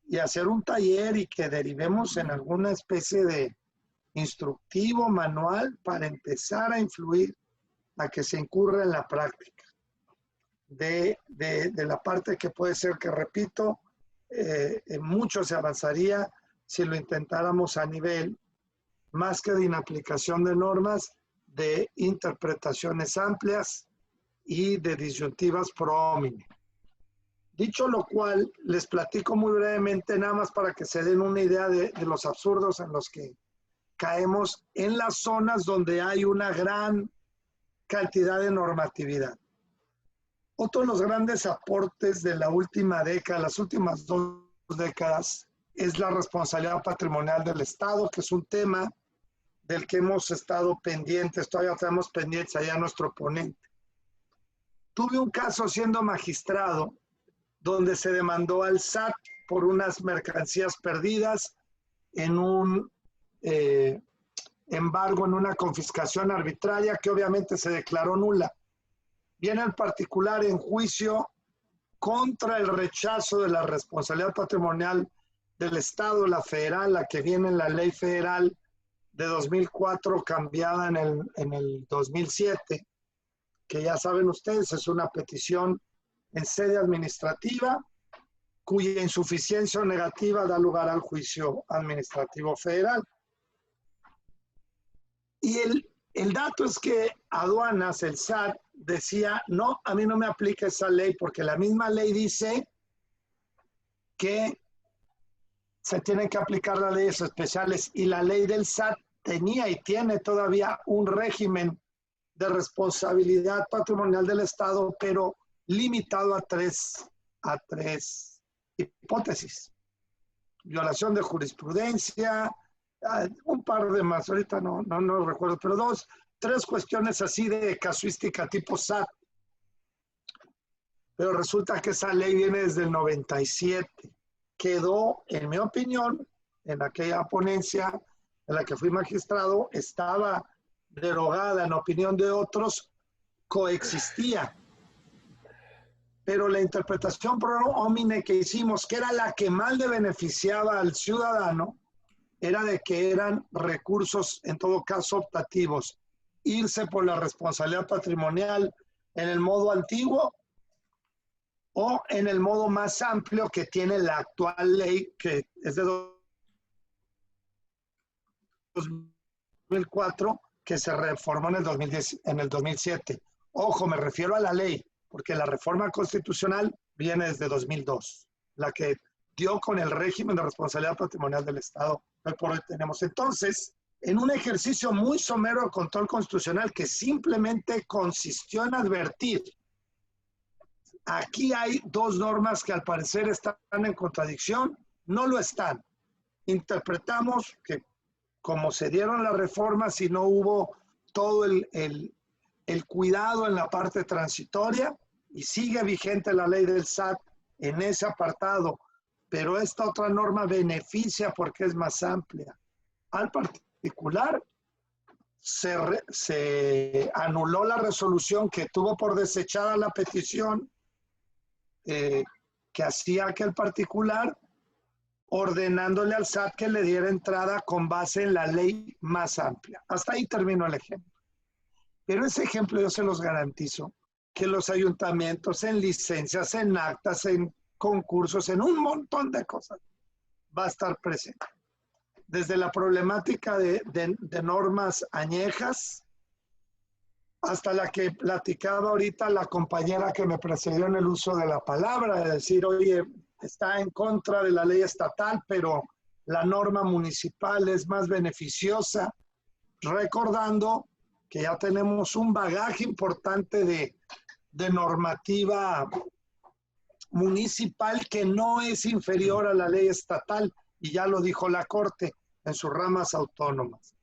y hacer un taller y que derivemos en alguna especie de instructivo, manual, para empezar a influir a que se incurra en la práctica de la parte que puede ser, que repito, en mucho se avanzaría si lo intentáramos a nivel, más que de inaplicación de normas, de interpretaciones amplias y de disyuntivas pro homine. Dicho lo cual, les platico muy brevemente, nada más para que se den una idea de los absurdos en los que caemos en las zonas donde hay una gran cantidad de normatividad. Otro de los grandes aportes de la última década, las últimas 2 décadas, es la responsabilidad patrimonial del Estado, que es un tema del que hemos estado pendientes, todavía tenemos pendientes allá nuestro ponente. Tuve un caso siendo magistrado donde se demandó al SAT por unas mercancías perdidas en un embargo, en una confiscación arbitraria que obviamente se declaró nula. Viene el particular en juicio contra el rechazo de la responsabilidad patrimonial del Estado, la federal, la que viene en la ley federal de 2004, cambiada en el 2007, que ya saben ustedes, es una petición en sede administrativa, cuya insuficiencia o negativa da lugar al juicio administrativo federal. Y el dato es que aduanas, el SAT, decía, no, a mí no me aplica esa ley, porque la misma ley dice que se tienen que aplicar las leyes especiales, y la ley del SAT tenía y tiene todavía un régimen de responsabilidad patrimonial del Estado, pero limitado a tres hipótesis. Violación de jurisprudencia, un par de más, ahorita no recuerdo, pero 3 cuestiones así de casuística tipo SAT. Pero resulta que esa ley viene desde el 97. Quedó, en mi opinión, en aquella ponencia en la que fui magistrado, estaba derogada, en opinión de otros, coexistía. Pero la interpretación pro homine que hicimos, que era la que más le beneficiaba al ciudadano, era de que eran recursos, en todo caso, optativos. Irse por la responsabilidad patrimonial en el modo antiguo o en el modo más amplio que tiene la actual ley, que es de 2004, que se reformó en el 2007. Ojo, me refiero a la ley, porque la reforma constitucional viene desde 2002, la que dio con el régimen de responsabilidad patrimonial del Estado. Hoy por hoy tenemos. Entonces, en un ejercicio muy somero de control constitucional que simplemente consistió en advertir, aquí hay 2 normas que al parecer están en contradicción, no lo están. Interpretamos que como se dieron las reformas y no hubo todo el cuidado en la parte transitoria, y sigue vigente la ley del SAT en ese apartado, pero esta otra norma beneficia porque es más amplia. Al particular, se anuló la resolución que tuvo por desechada la petición que hacía aquel particular, ordenándole al SAT que le diera entrada con base en la ley más amplia. Hasta ahí terminó el ejemplo. Pero ese ejemplo yo se los garantizo, que los ayuntamientos en licencias, en actas, en concursos, en un montón de cosas, va a estar presente. Desde la problemática de normas añejas, hasta la que platicaba ahorita la compañera que me precedió en el uso de la palabra, de decir, oye, está en contra de la ley estatal, pero la norma municipal es más beneficiosa, recordando que ya tenemos un bagaje importante de normativa municipal que no es inferior a la ley estatal, y ya lo dijo la Corte. en sus ramas autónomas.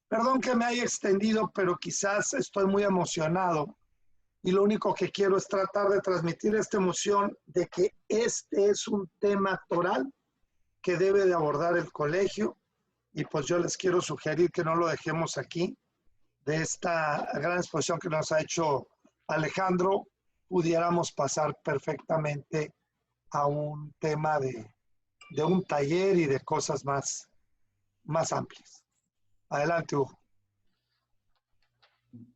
Perdón que me haya extendido, pero quizás estoy muy emocionado y lo único que quiero es tratar de transmitir esta emoción de que este es un tema toral que debe de abordar el colegio, y pues yo les quiero sugerir que no lo dejemos aquí. De esta gran exposición que nos ha hecho Alejandro, pudiéramos pasar perfectamente a un tema de un taller y de cosas más amplias. Adelante, Hugo.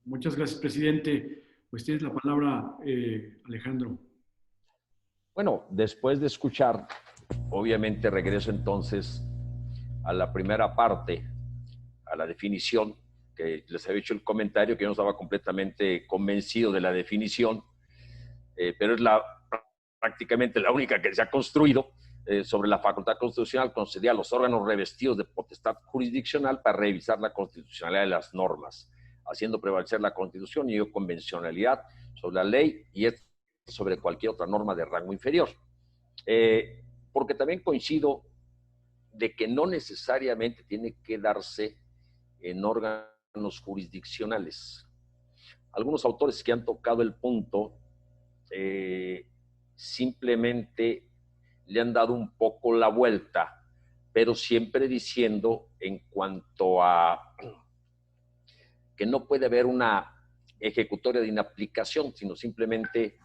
Muchas gracias, presidente. Pues tienes la palabra, Alejandro. Bueno, después de escuchar, obviamente regreso entonces a la primera parte, a la definición, que les había hecho el comentario que yo no estaba completamente convencido de la definición, pero es prácticamente la única que se ha construido sobre la facultad constitucional, concedía a los órganos revestidos de potestad jurisdiccional para revisar la constitucionalidad de las normas, haciendo prevalecer la Constitución y convencionalidad sobre la ley y sobre cualquier otra norma de rango inferior. Porque también coincido de que no necesariamente tiene que darse en órganos jurisdiccionales. Algunos autores que han tocado el punto simplemente le han dado un poco la vuelta, pero siempre diciendo en cuanto a que no puede haber una ejecutoria de inaplicación, sino simplemente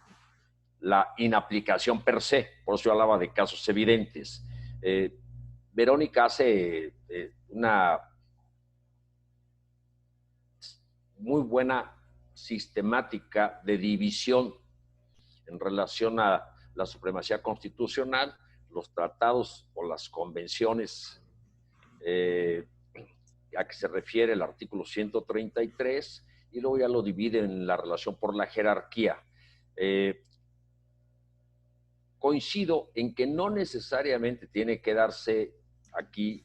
la inaplicación per se. Por eso yo hablaba de casos evidentes. Verónica hace una muy buena sistemática de división en relación a la supremacía constitucional, los tratados o las convenciones a que se refiere el artículo 133, y luego ya lo divide en la relación por la jerarquía. Coincido en que no necesariamente tiene que darse aquí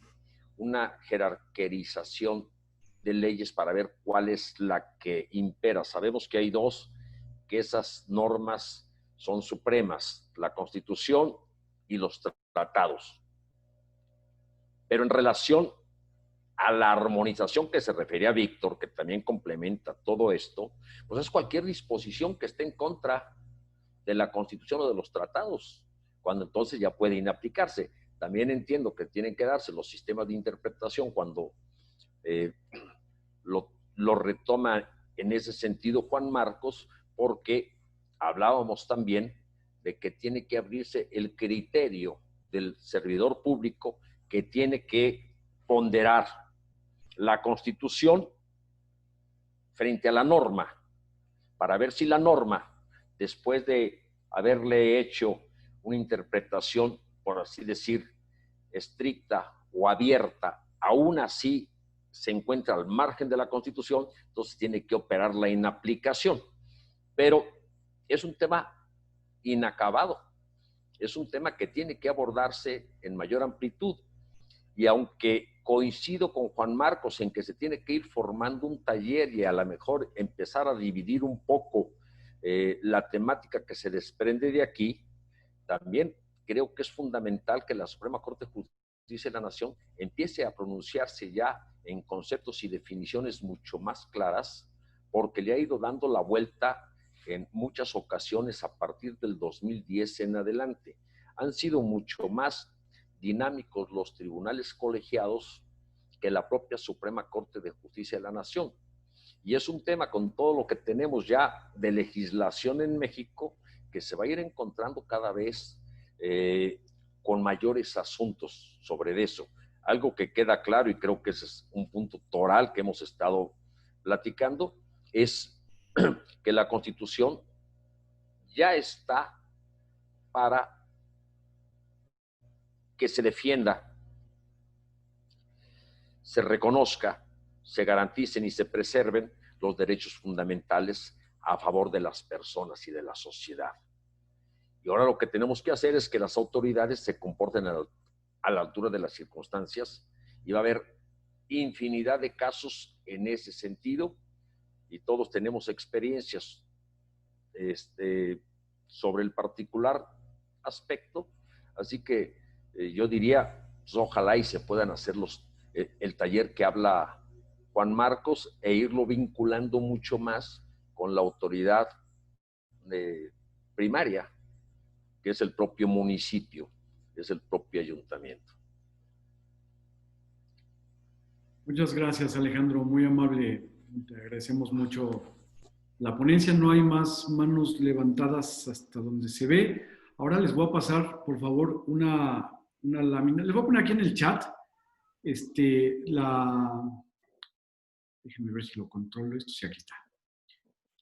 una jerarquización de leyes para ver cuál es la que impera. Sabemos que hay dos, que esas normas son supremas, la Constitución y los tratados. Pero en relación a la armonización que se refería a Víctor, que también complementa todo esto, pues es cualquier disposición que esté en contra de la Constitución o de los tratados, cuando entonces ya puede inaplicarse. También entiendo que tienen que darse los sistemas de interpretación cuando lo retoma en ese sentido Juan Marcos, porque hablábamos también de que tiene que abrirse el criterio del servidor público, que tiene que ponderar la Constitución frente a la norma, para ver si la norma, después de haberle hecho una interpretación, por así decir, estricta o abierta, aún así se encuentra al margen de la Constitución, entonces tiene que operar la inaplicación. Pero es un tema inacabado, es un tema que tiene que abordarse en mayor amplitud, y aunque coincido con Juan Marcos en que se tiene que ir formando un taller y a lo mejor empezar a dividir un poco la temática que se desprende de aquí, también creo que es fundamental que la Suprema Corte de Justicia de la Nación empiece a pronunciarse ya en conceptos y definiciones mucho más claras, porque le ha ido dando la vuelta en muchas ocasiones a partir del 2010 en adelante. Han sido mucho más dinámicos los tribunales colegiados que la propia Suprema Corte de Justicia de la Nación. Y es un tema, con todo lo que tenemos ya de legislación en México, que se va a ir encontrando cada vez con mayores asuntos sobre eso. Algo que queda claro, y creo que ese es un punto toral que hemos estado platicando, es que la Constitución ya está para que se defienda, se reconozca, se garanticen y se preserven los derechos fundamentales a favor de las personas y de la sociedad. Y ahora lo que tenemos que hacer es que las autoridades se comporten a la altura de las circunstancias, y va a haber infinidad de casos en ese sentido, y todos tenemos experiencias sobre el particular aspecto. Así que yo diría, pues, ojalá y se puedan hacer los el taller que habla Juan Marcos e irlo vinculando mucho más con la autoridad primaria, que es el propio municipio, es el propio ayuntamiento. Muchas gracias, Alejandro, muy amable. Te agradecemos mucho la ponencia. No hay más manos levantadas hasta donde se ve. Ahora les voy a pasar, por favor, una lámina. Les voy a poner aquí en el chat déjenme ver si lo controlo esto. Sí, aquí está.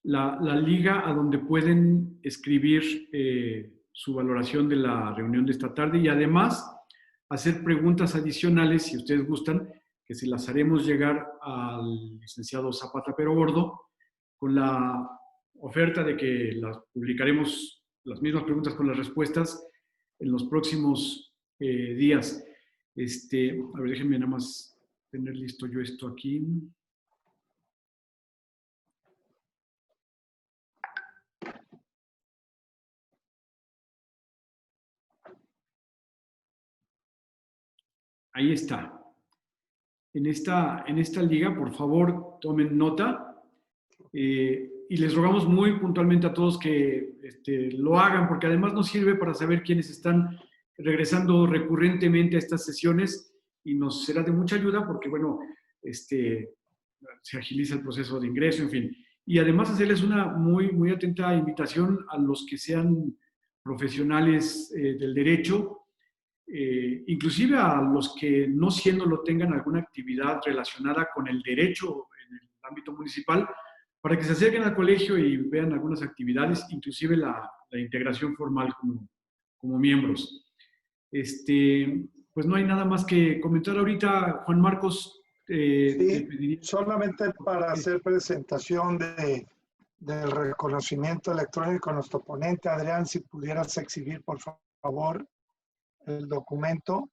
La liga a donde pueden escribir su valoración de la reunión de esta tarde y además hacer preguntas adicionales, si ustedes gustan, que se las haremos llegar al licenciado Zapata Pero Gordo, con la oferta de que las publicaremos, las mismas preguntas con las respuestas, en los próximos días. A ver, déjenme nada más tener listo yo esto aquí. Ahí está. En esta liga, por favor, tomen nota y les rogamos muy puntualmente a todos que lo hagan, porque además nos sirve para saber quiénes están regresando recurrentemente a estas sesiones y nos será de mucha ayuda porque, bueno, se agiliza el proceso de ingreso, en fin. Y además hacerles una muy, muy atenta invitación a los que sean profesionales del derecho, inclusive a los que no siéndolo tengan alguna actividad relacionada con el derecho en el ámbito municipal, para que se acerquen al colegio y vean algunas actividades, inclusive la integración formal como miembros. Pues no hay nada más que comentar ahorita, Juan Marcos. Sí, solamente para hacer presentación del reconocimiento electrónico a nuestro ponente. Adrián, si pudieras exhibir, por favor, el documento.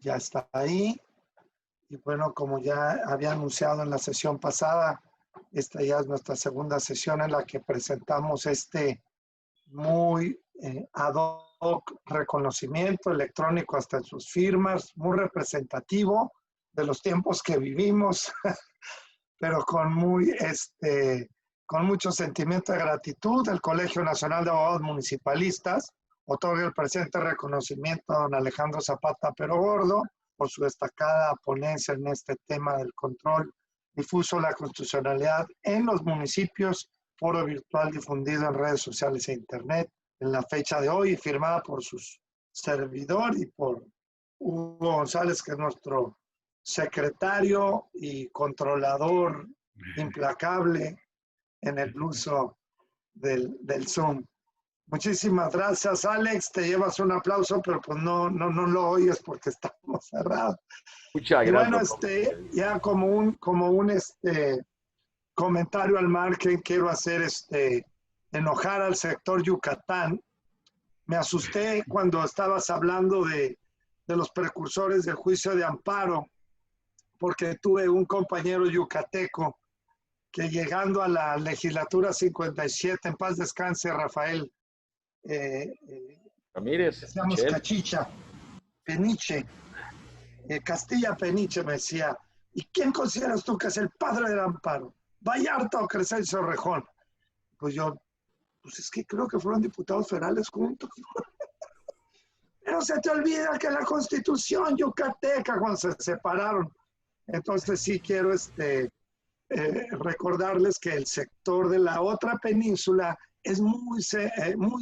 Ya está ahí. Y bueno, como ya había anunciado en la sesión pasada, esta ya es nuestra segunda sesión en la que presentamos muy ad hoc reconocimiento electrónico hasta en sus firmas, muy representativo de los tiempos que vivimos, pero con mucho sentimiento de gratitud. El Colegio Nacional de Abogados Municipalistas otorga el presente reconocimiento a don Alejandro Zapata Pero Gordo por su destacada ponencia en este tema del control difuso de la constitucionalidad en los municipios, foro virtual difundido en redes sociales e internet en la fecha de hoy, firmada por su servidor y por Hugo González, que es nuestro secretario y controlador implacable en el uso del Zoom. Muchísimas gracias, Alex. Te llevas un aplauso, pero pues no lo oyes porque estamos cerrados. Muchas gracias. Y bueno, ya como un comentario al margen, quiero hacer enojar al sector Yucatán. Me asusté cuando estabas hablando de los precursores del juicio de amparo, porque tuve un compañero yucateco que llegando a la legislatura 57, en paz descanse Rafael Ramírez, decíamos Cachicha, Peniche, Castilla Peniche, me decía, ¿y quién consideras tú que es el padre del amparo? ¿Vallarta o Crescencio Rejón? Pues yo, pues es que creo que fueron diputados federales juntos. Pero se te olvida que la Constitución yucateca, cuando se separaron. Entonces sí quiero recordarles que el sector de la otra península es muy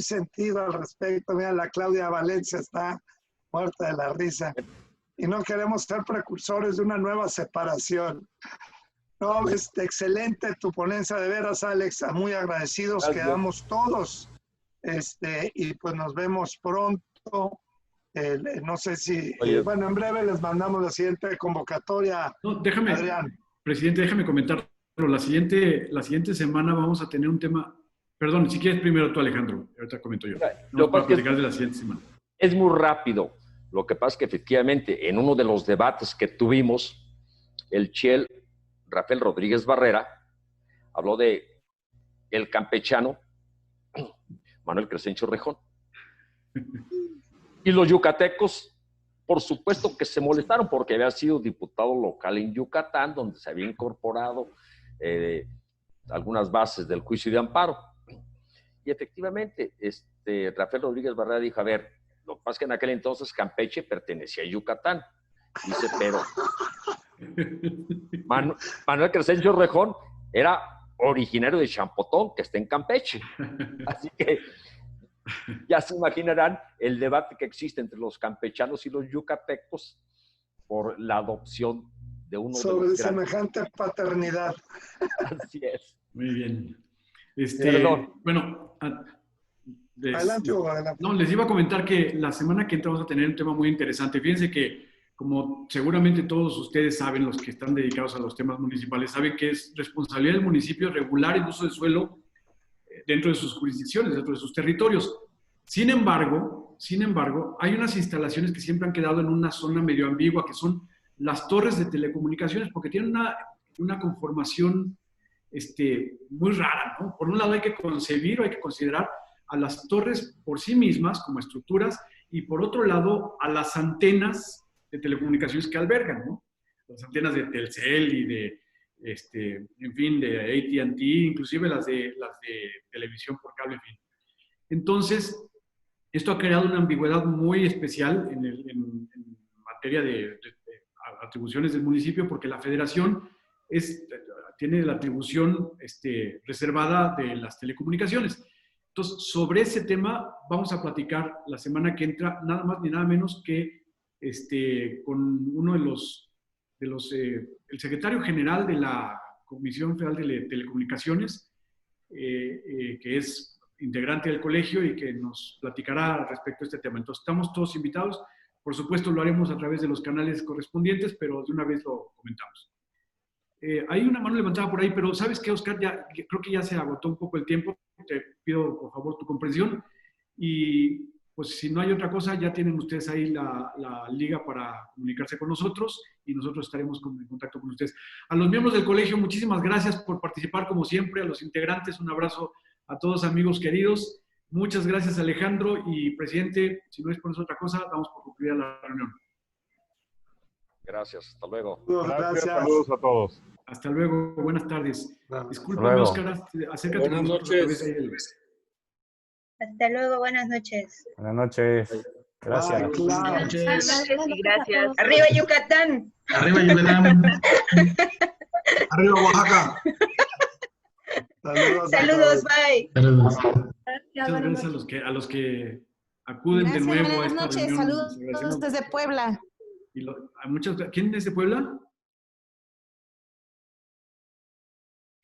sentido al respecto. Mira, la Claudia Valencia está muerta de la risa. Y no queremos ser precursores de una nueva separación. No, excelente tu ponencia, de veras, Alex. Muy agradecidos quedamos todos. Y pues nos vemos pronto. No sé si, bueno, en breve les mandamos la siguiente convocatoria. No, Adrián. Presidente, déjame comentar. La siguiente semana vamos a tener un tema. Perdón, si quieres primero tú, Alejandro. Ahorita comento yo. No, para platicar de la siguiente semana. Es muy rápido. Lo que pasa es que efectivamente en uno de los debates que tuvimos, el Chiel Rafael Rodríguez Barrera habló de el campechano Manuel Crescencio Rejón. Y los yucatecos, por supuesto que se molestaron porque había sido diputado local en Yucatán, donde se había incorporado algunas bases del juicio de amparo. Y efectivamente, Rafael Rodríguez Barrera dijo, a ver, lo que pasa es que en aquel entonces Campeche pertenecía a Yucatán. Dice, pero Manuel Crescencio Rejón era originario de Champotón, que está en Campeche. Así que ya se imaginarán el debate que existe entre los campechanos y los yucatecos por la adopción de uno sobre de los semejante paternidad. Así es. Muy bien. Bueno, adelante, Hugo, adelante. No, les iba a comentar que la semana que entra vamos a tener un tema muy interesante. Fíjense que, como seguramente todos ustedes saben, los que están dedicados a los temas municipales, saben que es responsabilidad del municipio regular el uso de suelo dentro de sus jurisdicciones, dentro de sus territorios. Sin embargo, hay unas instalaciones que siempre han quedado en una zona medio ambigua, que son las torres de telecomunicaciones, porque tienen una conformación muy rara, ¿no? Por un lado hay que concebir o hay que considerar a las torres por sí mismas como estructuras y por otro lado a las antenas de telecomunicaciones que albergan, ¿no? Las antenas de Telcel y de, en fin, de AT&T, inclusive las de televisión por cable, en fin. Entonces, esto ha creado una ambigüedad muy especial en materia de atribuciones del municipio, porque la federación tiene la atribución reservada de las telecomunicaciones. Entonces, sobre ese tema vamos a platicar la semana que entra, nada más ni nada menos que con uno de los el secretario general de la Comisión Federal de Telecomunicaciones, que es integrante del colegio y que nos platicará respecto a este tema. Entonces, estamos todos invitados. Por supuesto, lo haremos a través de los canales correspondientes, pero de una vez lo comentamos. Hay una mano levantada por ahí, pero ¿sabes qué, Oscar? Creo que ya se agotó un poco el tiempo. Te pido, por favor, tu comprensión. Y pues si no hay otra cosa, ya tienen ustedes ahí la liga para comunicarse con nosotros y nosotros estaremos en contacto con ustedes. A los miembros del colegio, muchísimas gracias por participar como siempre. A los integrantes, un abrazo a todos, amigos queridos. Muchas gracias, Alejandro. Y, presidente, si no es por otra cosa, damos por concluida la reunión. Gracias, hasta luego. Gracias. Saludos a todos. Hasta luego, buenas tardes. Discúlpame, luego. Oscar, acércate. Buenas noches. Hasta luego, buenas noches. Buenas noches. Gracias. Ay, claro. Buenas noches y gracias. ¡Arriba Yucatán! Arriba Yucatán. Arriba Oaxaca. Saludos, bye. Saludos. Muchas gracias a los que acuden de nuevo a esta noches, reunión. saludos Les agradecemos. desde Puebla. Y ¿quién es de Puebla?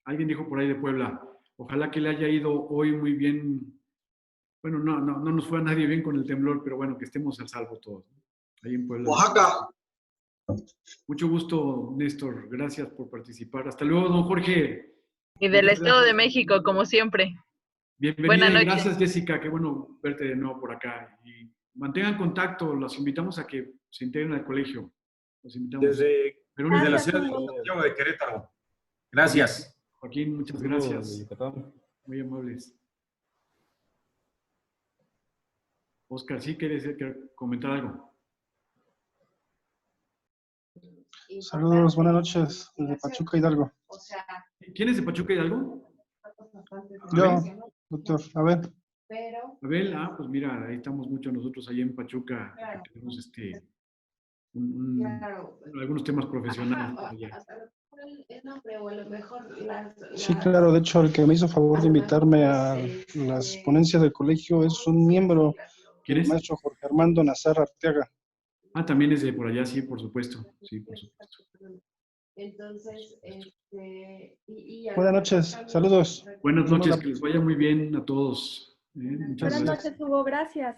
Alguien dijo por ahí de Puebla. Ojalá que le haya ido hoy muy bien. Bueno, no nos fue a nadie bien con el temblor, pero bueno, que estemos al salvo todos, ¿no? Ahí en Puebla. Oaxaca. Mucho gusto, Néstor. Gracias por participar. Hasta luego, don Jorge. Y del Muchas Estado de gracias. México, como siempre. Bienvenida Buenas y noches. gracias, Jessica. Qué bueno verte de nuevo por acá. Y mantengan contacto. Los invitamos a que se integren al colegio. Los invitamos. Desde Verónica. la ciudad de Santiago de Querétaro. Gracias. Joaquín, muchas gracias. Muy amables. Oscar, ¿sí quieres comentar algo? Saludos, buenas noches, desde Pachuca, Hidalgo. ¿Quién es de Pachuca Hidalgo? Yo, doctor, a ver. Abel, pues mira, ahí estamos mucho nosotros ahí en Pachuca. Claro. Tenemos Claro. algunos temas profesionales. allá. El nombre o a lo mejor Sí, claro, de hecho, el que me hizo favor de invitarme a las ponencias del colegio es un miembro, el maestro Jorge Armando Nazar Arteaga. También es de por allá, sí, por supuesto. Sí, por supuesto. Entonces, Buenas noches, saludos. Buenas noches, que les vaya muy bien a todos. Muchas Buenas gracias. noches, Hugo, gracias.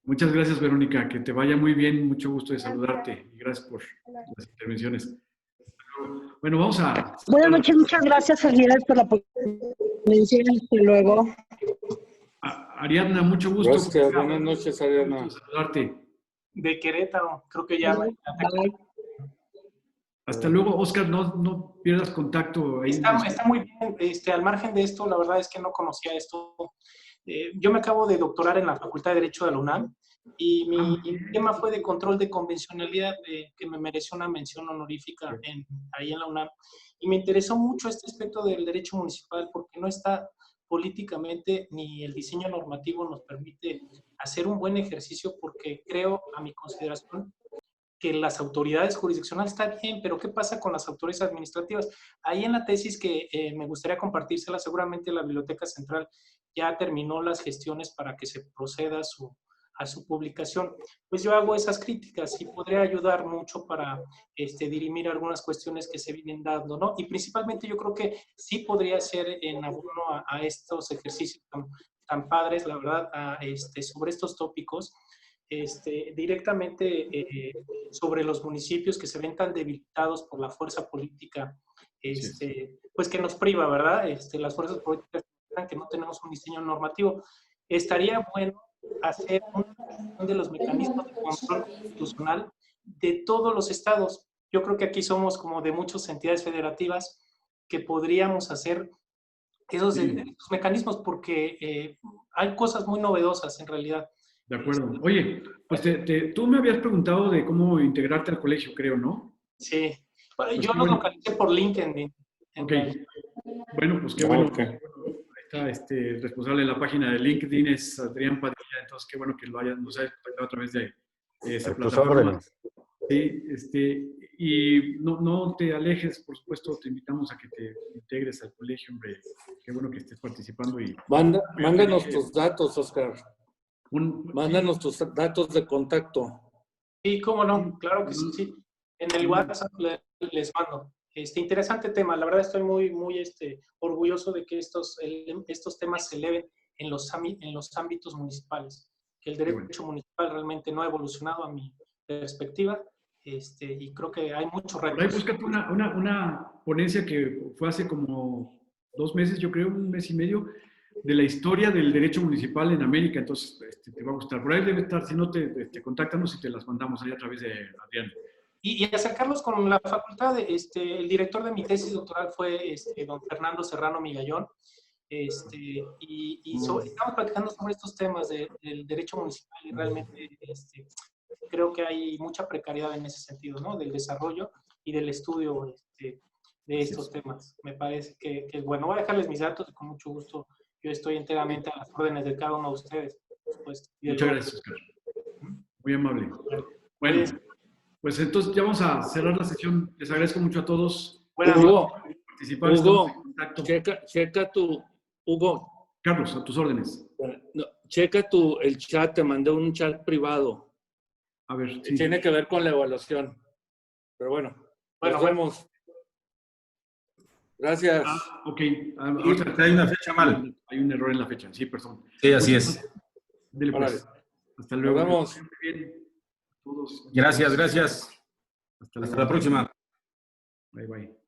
Muchas gracias, Verónica, que te vaya muy bien, mucho gusto de saludarte y gracias por las intervenciones. Bueno, vamos a... Buenas noches, muchas gracias, Felicidades, por la ponencia. Hasta luego. Ariadna, mucho gusto. Gracias, buenas noches, Ariadna. Saludarte. De Querétaro, creo que ya. Hasta luego, Oscar, no pierdas contacto. Ahí Está muy bien. Al margen de esto, la verdad es que no conocía esto. Yo me acabo de doctorar en la Facultad de Derecho de la UNAM Y mi tema fue de control de convencionalidad, que me mereció una mención honorífica ahí en la UNAM. Y me interesó mucho este aspecto del derecho municipal porque no está políticamente ni el diseño normativo nos permite hacer un buen ejercicio, porque creo, a mi consideración, que las autoridades jurisdiccionales está bien, pero ¿qué pasa con las autoridades administrativas? Ahí en la tesis que me gustaría compartírsela, seguramente la Biblioteca Central ya terminó las gestiones para que se proceda a su publicación. Pues yo hago esas críticas y podría ayudar mucho para dirimir algunas cuestiones que se vienen dando, ¿no? Y principalmente yo creo que sí podría ser en abono a estos ejercicios tan padres, la verdad, sobre estos tópicos, directamente sobre los municipios que se ven tan debilitados por la fuerza política, pues que nos priva, ¿verdad? Las fuerzas políticas que no tenemos un diseño normativo. Estaría bueno hacer una revisión de los mecanismos de control constitucional de todos los estados. Yo creo que aquí somos como de muchas entidades federativas que podríamos hacer esos mecanismos, porque hay cosas muy novedosas en realidad. De acuerdo. Oye, pues tú me habías preguntado de cómo integrarte al colegio, creo, ¿no? Sí. Pues yo lo localicé por LinkedIn. Ok. Bueno, pues qué bueno. Okay. Ahí está el responsable de la página de LinkedIn, es Adrián Padilla, entonces qué bueno que nos hayas contactado a través de esa plataforma. Sí, y no te alejes, por supuesto, te invitamos a que te integres al colegio, hombre. Qué bueno que estés participando. Mándanos tus datos, Oscar. Mándanos tus datos de contacto. Sí, cómo no, claro que sí. En el WhatsApp les mando. Interesante tema. La verdad estoy muy orgulloso de que estos temas se eleven en los ámbitos municipales. Que el derecho municipal realmente no ha evolucionado a mi perspectiva. Y creo que hay muchos retos. Por ahí búscate una ponencia que fue hace como 2 meses, yo creo, 1 mes y medio, de la historia del derecho municipal en América, entonces te va a gustar. Por ahí debe estar, si no, contáctanos y te las mandamos ahí a través de Adrián. Y acercarlos con la facultad. El director de mi tesis doctoral fue don Fernando Serrano Migallón, estamos platicando sobre estos temas del derecho municipal y realmente creo que hay mucha precariedad en ese sentido, ¿no? Del desarrollo y del estudio de estos temas. Me parece que es bueno. Voy a dejarles mis datos y con mucho gusto yo estoy enteramente a las órdenes de cada uno de ustedes, por supuesto. Muchas gracias, Oscar. Muy amable. Bueno, pues entonces ya vamos a cerrar la sesión. Les agradezco mucho a todos. Hugo, participar. checa tu... Hugo. Carlos, a tus órdenes. No, checa el chat, te mandé un chat privado. A ver. Sí. Tiene que ver con la evaluación. Pero bueno, nos vemos. Gracias. Ok. Hay una fecha mal. Hay un error en la fecha. Sí, perdón. Sí, así es. Dile pues. Hasta luego. Nos vemos. Todos. Gracias. Hasta la próxima. Bye, bye.